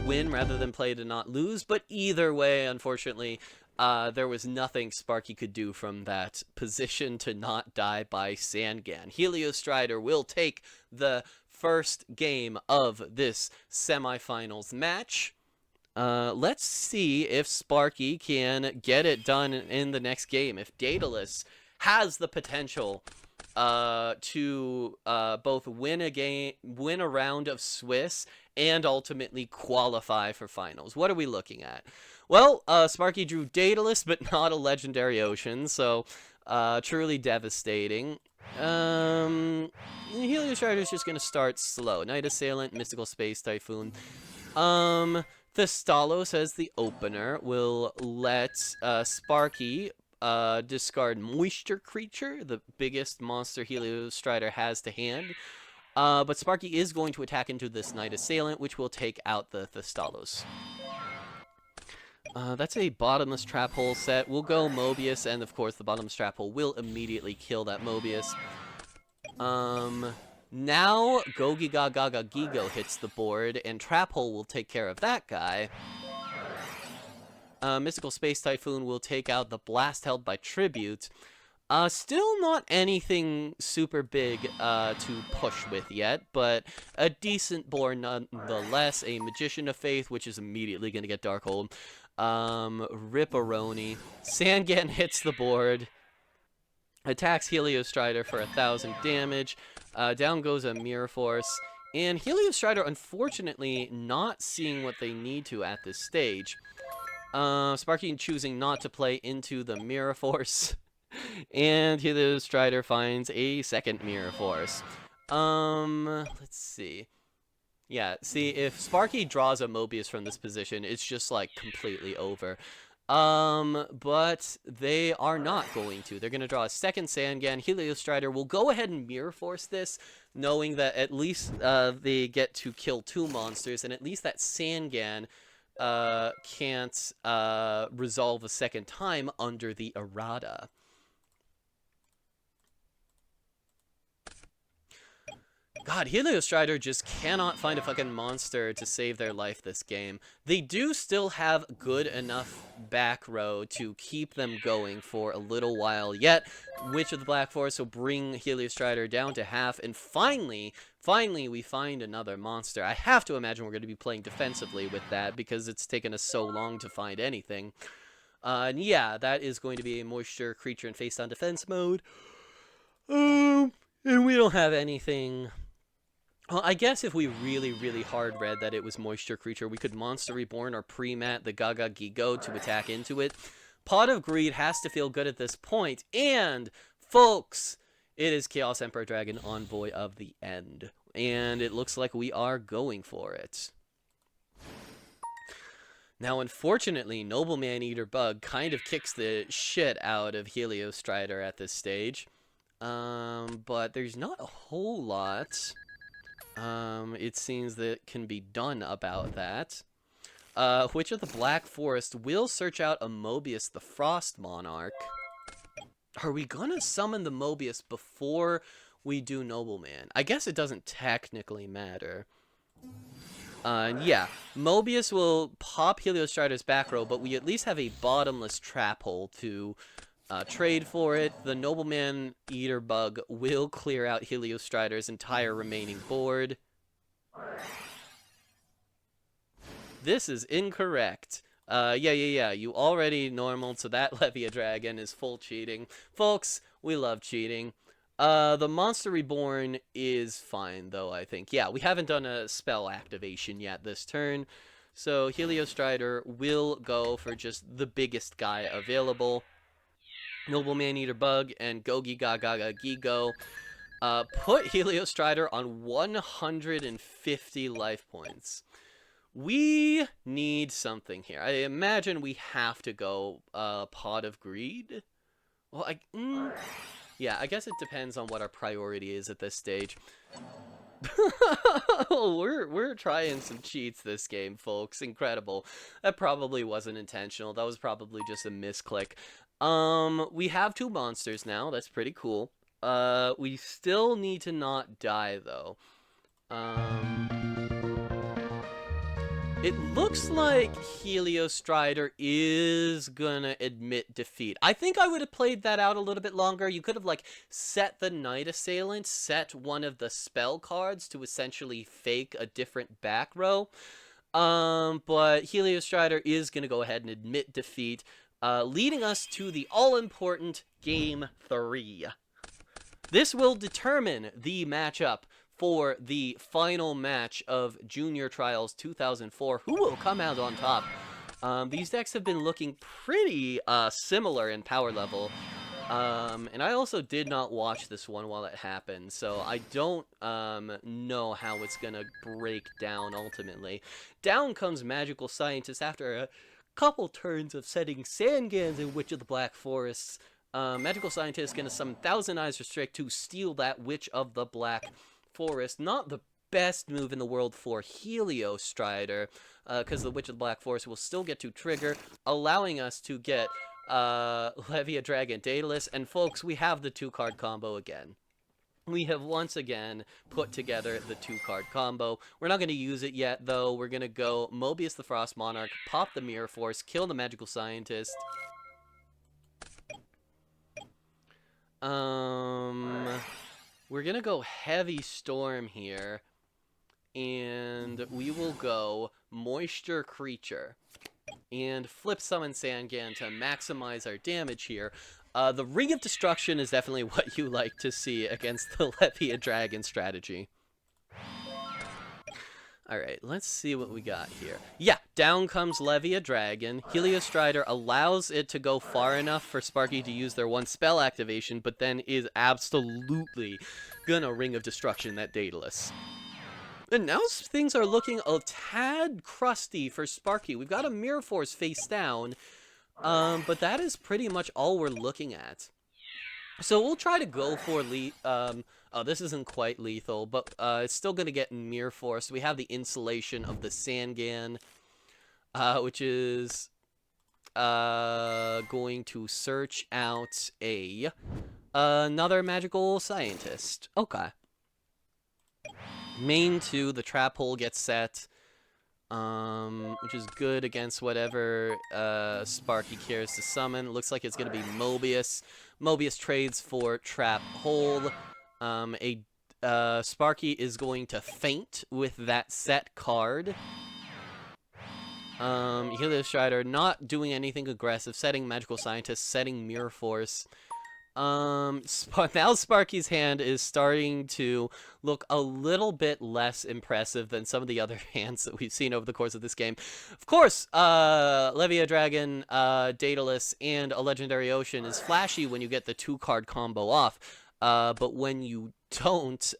win rather than play to not lose. But either way, unfortunately, there was nothing Sparky could do from that position to not die by Sangan. Heliostrider will take the first game of this semifinals match. Let's see if Sparky can get it done in the next game. If Daedalus has the potential to both win a round of Swiss and ultimately qualify for finals. What are we looking at? Well, Sparky drew Daedalus, but not a Legendary Ocean, so truly devastating. Heliostrider is just going to start slow. Night Assailant, Mystical Space Typhoon. Thestalos as the opener will let Sparky discard Moisture Creature, the biggest monster Heliostrider has to hand. But Sparky is going to attack into this Night Assailant, which will take out the Thestalos. That's a Bottomless Trap Hole set. We'll go Mobius, and of course the Bottomless Trap Hole will immediately kill that Mobius. Now Gogiga Gaga Gigo hits the board, and Trap Hole will take care of that guy. Mystical Space Typhoon will take out the blast held by Tribute. Still not anything super big to push with yet, but a decent board nonetheless. A Magician of Faith, which is immediately going to get Darkhold. Ripperoni. Sangan hits the board. Attacks Heliostrider for 1,000 damage. Down goes a Mirror Force. And Heliostrider, unfortunately, not seeing what they need to at this stage. Sparky choosing not to play into the Mirror Force. And Heliostrider finds a second Mirror Force. Let's see. Yeah, see, if Sparky draws a Mobius from this position, it's just, like, completely over. But they are not going to. They're going to draw a second Sangan. Heliostrider will go ahead and Mirror Force this, knowing that at least they get to kill 2 monsters, and at least that Sangan can't resolve a second time under the errata. God, Heliostrider just cannot find a fucking monster to save their life this game. They do still have good enough back row to keep them going for a little while yet. Witch of the Black Forest will bring Heliostrider down to half, and finally we find another monster. I have to imagine we're going to be playing defensively with that because it's taken us so long to find anything. And yeah, that is going to be a Moisture creature in face-on defense mode. And we don't have anything. Well, I guess if we really hard read that it was Moisture Creature, we could Monster Reborn or pre-mat the Gaga Gigo to attack into it. Pot of Greed has to feel good at this point, and, folks, it is Chaos Emperor Dragon, Envoy of the End. And it looks like we are going for it. Now, unfortunately, Noble Maneater Bug kind of kicks the shit out of Heliostrider at this stage. But there's not a whole lot it seems that can be done about that. Witch of the Black Forest will search out a Mobius the Frost Monarch. Are we gonna summon the Mobius before we do Nobleman? I guess it doesn't technically matter. Yeah, Mobius will pop Heliostrider's back row, but we at least have a bottomless trap hole to trade for it. The Nobleman Eater Bug will clear out Heliostrider's entire remaining board. This is incorrect. Yeah. You already normaled, so that Levia Dragon is full cheating. Folks, we love cheating. The Monster Reborn is fine, though, I think. Yeah, we haven't done a spell activation yet this turn. So Heliostrider will go for just the biggest guy available. Noble Maneater Bug and Gogi Gaga Gigo. Put Heliostrider on 150 life points. We need something here. I imagine we have to go Pot of Greed. Well, yeah, I guess it depends on what our priority is at this stage. We're trying some cheats this game, folks. Incredible. That probably wasn't intentional. That was probably just a misclick. We have 2 monsters now. That's pretty cool. We still need to not die, though. It looks like Heliostrider is gonna admit defeat. I think I would have played that out a little bit longer. You could have, like, set the Night Assailant, set one of the spell cards to essentially fake a different back row. But Heliostrider is gonna go ahead and admit defeat, leading us to the all-important Game 3. This will determine the matchup for the final match of Junior Trials 2004. Who will come out on top? These decks have been looking pretty similar in power level. And I also did not watch this one while it happened, so I don't know how it's gonna break down ultimately. Down comes Magical Scientist after a couple turns of setting Sangans and Witch of the Black Forests. Magical Scientist is gonna summon Thousand Eyes Restrict to steal that Witch of the Black Forest. Not the best move in the world for Heliostrider, because the Witch of the Black Forest will still get to trigger, allowing us to get Levia Dragon Daedalus, and folks, we have the 2-card combo again. we have once again put together the 2-card combo. We're not going to use it yet, though. We're going to go Mobius the Frost Monarch, pop the Mirror Force, kill the Magical Scientist. We're going to go Heavy Storm here, and we will go Moisture Creature and flip Summon Sangan to maximize our damage here. The Ring of Destruction is definitely what you like to see against the Levia Dragon strategy. Alright, let's see what we got here. Yeah, down comes Levia Dragon. Heliostrider allows it to go far enough for Sparky to use their 1 spell activation, but then is absolutely gonna Ring of Destruction that Daedalus. And now things are looking a tad crusty for Sparky. We've got a Mirror Force face down, but that is pretty much all we're looking at. So we'll try to go for oh, this isn't quite lethal, but it's still going to get Mirror Force. We have the Insulation of the Sangan, which is going to search out another Magical Scientist. Okay. Main 2, the Trap Hole gets set, which is good against whatever Sparky cares to summon. It looks like it's going to be Mobius. Mobius trades for Trap Hole. Sparky is going to faint with that set card. Heliostrider not doing anything aggressive, setting Magical Scientist, setting Mirror Force. Now Sparky's hand is starting to look a little bit less impressive than some of the other hands that we've seen over the course of this game. Of course, Levia Dragon, Daedalus, and a Legendary Ocean is flashy when you get the 2-card combo off. But when you don't,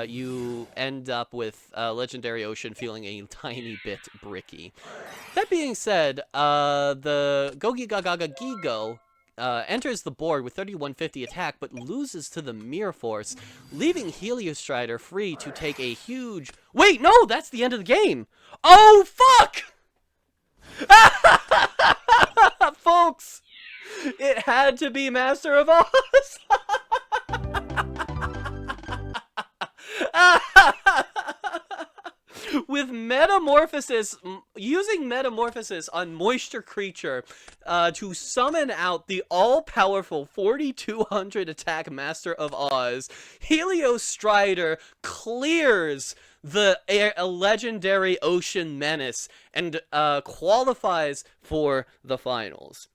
you end up with Legendary Ocean feeling a tiny bit bricky. That being said, the Gogi-Gagaga Gigo enters the board with 3150 attack, but loses to the Mirror Force, leaving Heliostrider free to take a huge... Wait, no! That's the end of the game! Oh, fuck! Folks! It had to be Master of Oz! With Metamorphosis, using Metamorphosis on Moisture Creature to summon out the all-powerful 4200 attack Master of Oz, Heliostrider clears the Legendary Ocean Menace and qualifies for the finals.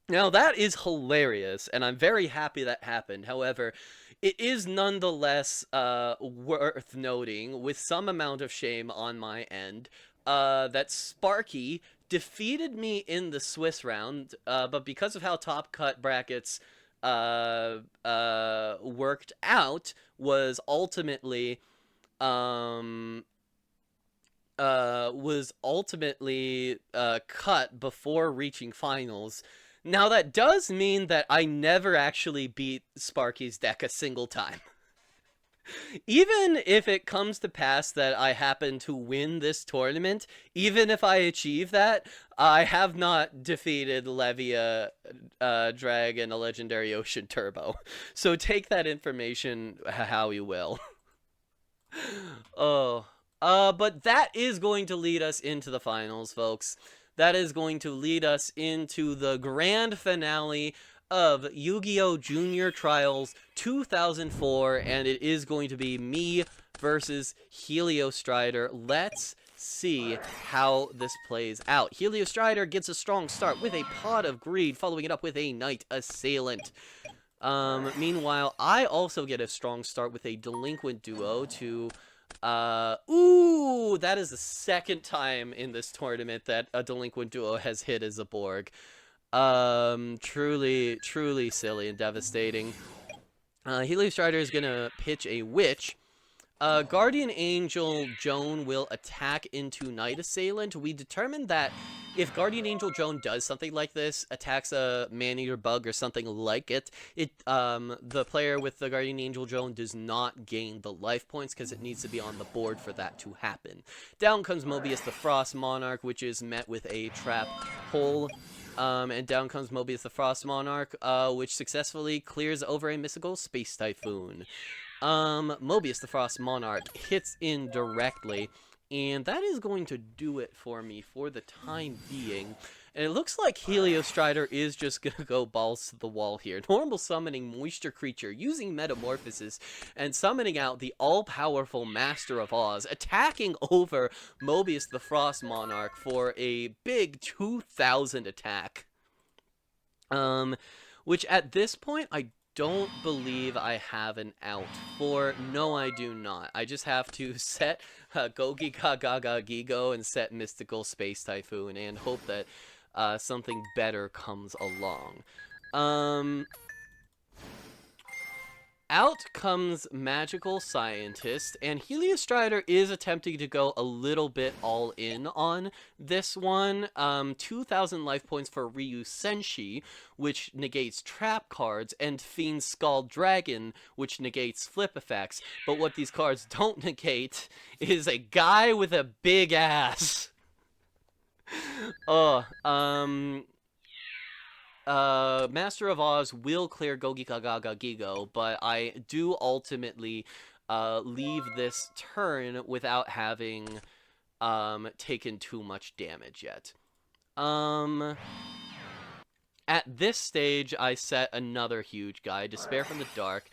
Now, that is hilarious, and I'm very happy that happened. However, it is nonetheless worth noting, with some amount of shame on my end, that Sparky defeated me in the Swiss round, but because of how Top Cut brackets worked out, was ultimately cut before reaching finals. Now, that does mean that I never actually beat Sparky's deck a single time. Even if it comes to pass that I happen to win this tournament, even if I achieve that, I have not defeated Levia Dragon, a Legendary Ocean Turbo. So take that information how you will. Oh. But that is going to lead us into the finals, folks. That is going to lead us into the grand finale of Yu-Gi-Oh! Junior Trials 2004, and it is going to be me versus Heliostrider. Let's see how this plays out. Heliostrider gets a strong start with a Pot of Greed, following it up with a Night Assailant. Meanwhile, I also get a strong start with a Delinquent Duo to... ooh, that is the second time in this tournament that a Delinquent Duo has hit as a Borg. Truly silly and devastating. Heliostrider is gonna pitch a Witch. Guardian Angel Joan will attack into Night Assailant. We determined that if Guardian Angel Joan does something like this, attacks a Man-Eater Bug or something like it, the player with the Guardian Angel Joan does not gain the life points because it needs to be on the board for that to happen. Down comes Mobius the Frost Monarch, which is met with a Trap Hole. And down comes Mobius the Frost Monarch, which successfully clears over a Mystical Space Typhoon. Mobius the Frost Monarch hits in directly, and that is going to do it for me for the time being. And it looks like Heliostrider is just gonna go balls to the wall here. Normal summoning Moisture Creature using Metamorphosis and summoning out the all-powerful Master of Oz, attacking over Mobius the Frost Monarch for a big 2,000 attack. Which at this point I don't believe I have an out for. No, I do not. I just have to set Gogi Gaga Gigo and set Mystical Space Typhoon and hope that something better comes along. Out comes Magical Scientist, and Heliostrider is attempting to go a little bit all in on this one. 2,000 life points for Ryu Senshi, which negates trap cards, and Fiend Scald Dragon, which negates flip effects. But what these cards don't negate is a guy with a big ass. Master of Oz will clear Gogi Gaga Gigo, but I do ultimately leave this turn without having taken too much damage yet. At this stage, I set another huge guy, Despair from the Dark.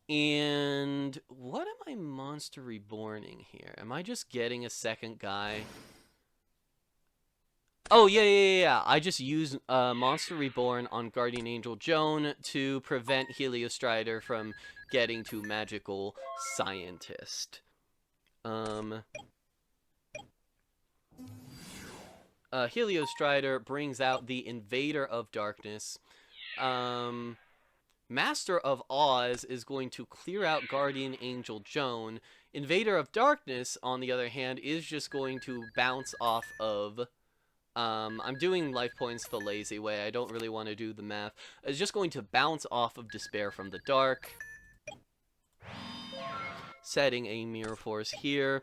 And what am I Monster Reborning here? Am I just getting a second guy? Oh, yeah. I just use Monster Reborn on Guardian Angel Joan to prevent Heliostrider from getting to Magical Scientist. Heliostrider brings out the Invader of Darkness. Master of Oz is going to clear out Guardian Angel Joan. Invader of Darkness, on the other hand, is just going to bounce off of... I'm doing life points the lazy way. I don't really want to do the math. It's just going to bounce off of Despair from the Dark. Setting a Mirror Force here.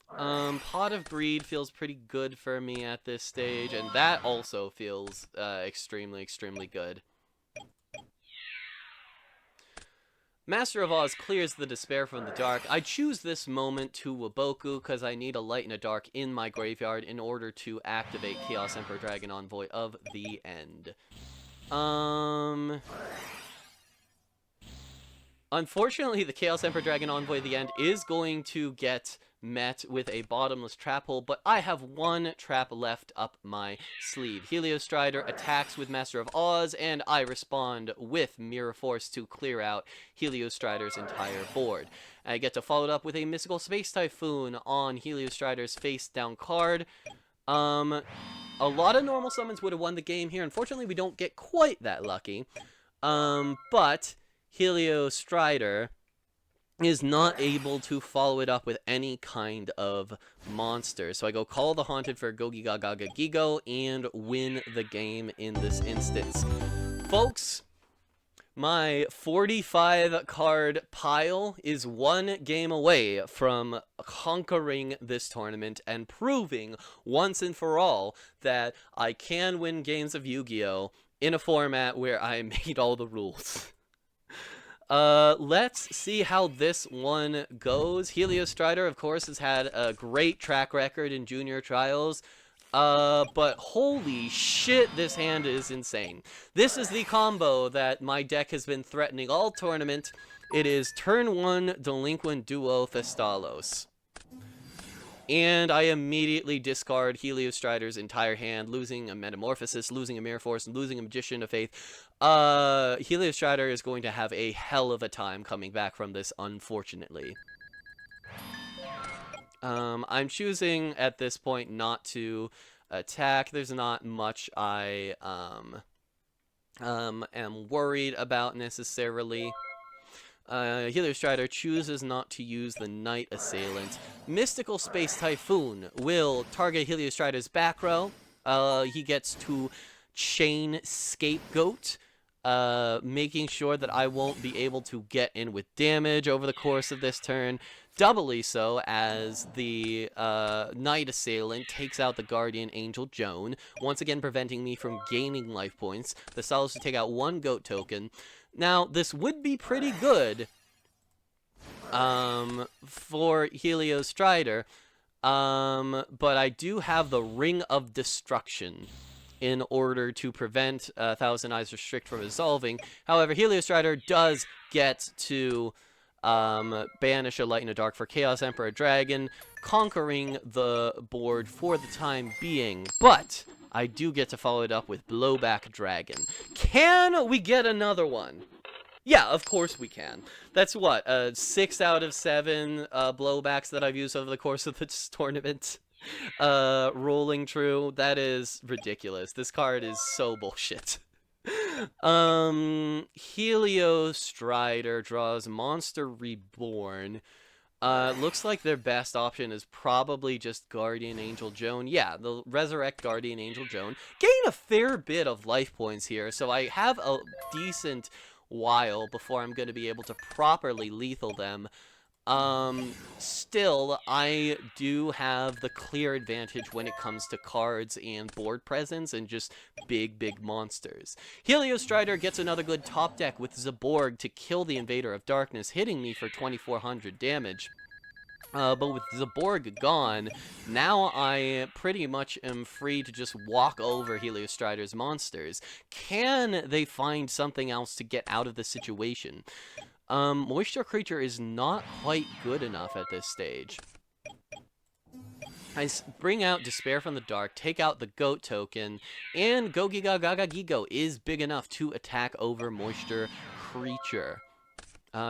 Pot of Greed feels pretty good for me at this stage, and that also feels extremely, extremely good. Master of Oz clears the Despair from the Dark. I choose this moment to Waboku because I need a Light and a Dark in my graveyard in order to activate Chaos Emperor Dragon Envoy of the End. Unfortunately, the Chaos Emperor Dragon Envoy of the End is going to get met with a bottomless trap hole, but I have one trap left up my sleeve. Heliostrider attacks with Master of Oz, and I respond with Mirror Force to clear out Heliostrider's entire board. I get to follow it up with a Mystical Space Typhoon on Heliostrider's face-down card. A lot of normal summons would have won the game here. Unfortunately, we don't get quite that lucky. But Heliostrider is not able to follow it up with any kind of monster. So I go Call the Haunted for Gogi Gaga Gigo and win the game in this instance. Folks, my 45 card pile is one game away from conquering this tournament and proving once and for all that I can win games of Yu-Gi-Oh! In a format where I made all the rules. Let's see how this one goes. Heliostrider, of course, has had a great track record in junior trials. But holy shit, this hand is insane. This is the combo that my deck has been threatening all tournament. It is turn 1 Delinquent Duo Thestalos. And I immediately discard Heliostrider's entire hand, losing a Metamorphosis, losing a Mirror Force, and losing a Magician of Faith. Heliostrider is going to have a hell of a time coming back from this, unfortunately. I'm choosing at this point not to attack. There's not much I am worried about necessarily. Heliostrider chooses not to use the Night Assailant. Mystical Space Typhoon will target Heliostrider's back row. He gets to chain Scapegoat, making sure that I won't be able to get in with damage over the course of this turn. Doubly so as the Night Assailant takes out the Guardian Angel Joan, once again preventing me from gaining life points. The Thestalos to take out one Goat token. Now, this would be pretty good for Helios Strider. But I do have the Ring of Destruction in order to prevent Thousand Eyes Restrict from resolving. However, Helios Strider does get to banish a Light and a Dark for Chaos Emperor Dragon, conquering the board for the time being. But I do get to follow it up with Blowback Dragon. Can we get another one? Yeah, of course we can. That's what, 6 out of 7 blowbacks that I've used over the course of this tournament. Rolling true. That is ridiculous. This card is so bullshit. Helios Strider draws Monster Reborn. Looks like their best option is probably just Guardian Angel Joan. Yeah, they'll resurrect Guardian Angel Joan. Gain a fair bit of life points here, so I have a decent while before I'm going to be able to properly lethal them. Still, I do have the clear advantage when it comes to cards and board presence and just big monsters. Helios Strider gets another good top deck with Zaborg to kill the Invader of Darkness, hitting me for 2,400 damage. But with Zaborg gone, now I pretty much am free to just walk over Helios Strider's monsters. Can they find something else to get out of the situation? Moisture Creature is not quite good enough at this stage. I bring out Despair from the Dark, take out the Goat token, and Gogiga Gaga Gigo is big enough to attack over Moisture Creature.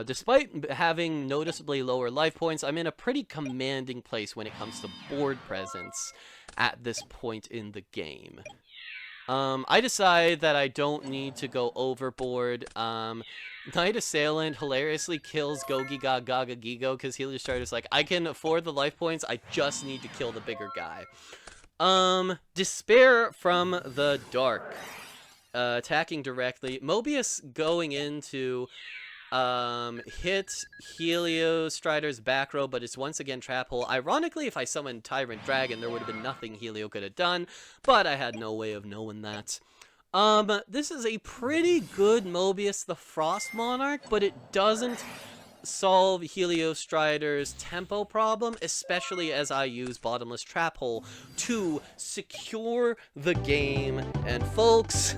Despite having noticeably lower life points, I'm in a pretty commanding place when it comes to board presence at this point in the game. I decide that I don't need to go overboard. Knight Assailant hilariously kills Gogiga Gaga Gigo because Helios Strider's like, I can afford the life points, I just need to kill the bigger guy. Despair from the Dark. Attacking directly. Mobius going into hit Helios Strider's back row, but it's once again trap hole. Ironically, if I summoned Tyrant Dragon, there would have been nothing Helio could have done, but I had no way of knowing that. This is a pretty good Mobius the Frost Monarch, but it doesn't solve Helios Strider's tempo problem, especially as I use Bottomless Trap Hole to secure the game. And folks,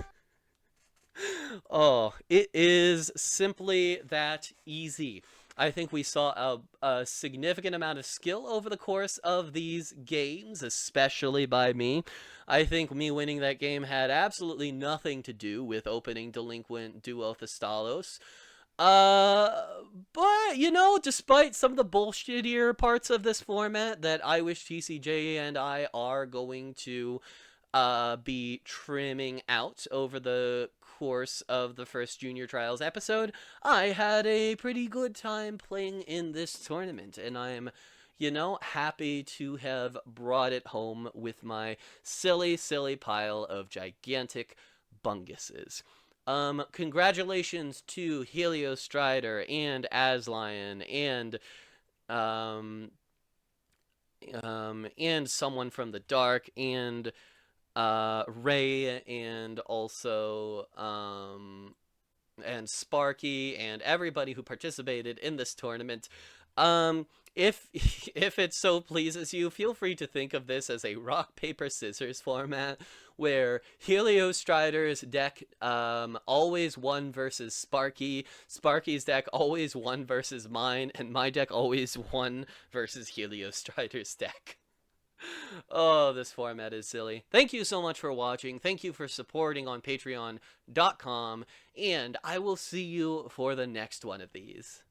oh, it is simply that easy. I think we saw a significant amount of skill over the course of these games, especially by me. I think me winning that game had absolutely nothing to do with opening Delinquent Duo Thestalos. But, you know, despite some of the bullshittier parts of this format that I wish TCJ and I are going to be trimming out over the course of the first Junior Trials episode, I had a pretty good time playing in this tournament, and I'm, you know, happy to have brought it home with my silly pile of gigantic bunguses. Congratulations to Helios Strider and Aslion and someone from the Dark and Ray and also and Sparky and everybody who participated in this tournament. If it so pleases you, feel free to think of this as a rock paper scissors format where Helios Strider's deck always won versus Sparky, Sparky's deck always won versus mine, and my deck always won versus Helios Strider's deck. Oh, this format is silly. Thank you so much for watching. Thank you for supporting on patreon.com, and I will see you for the next one of these.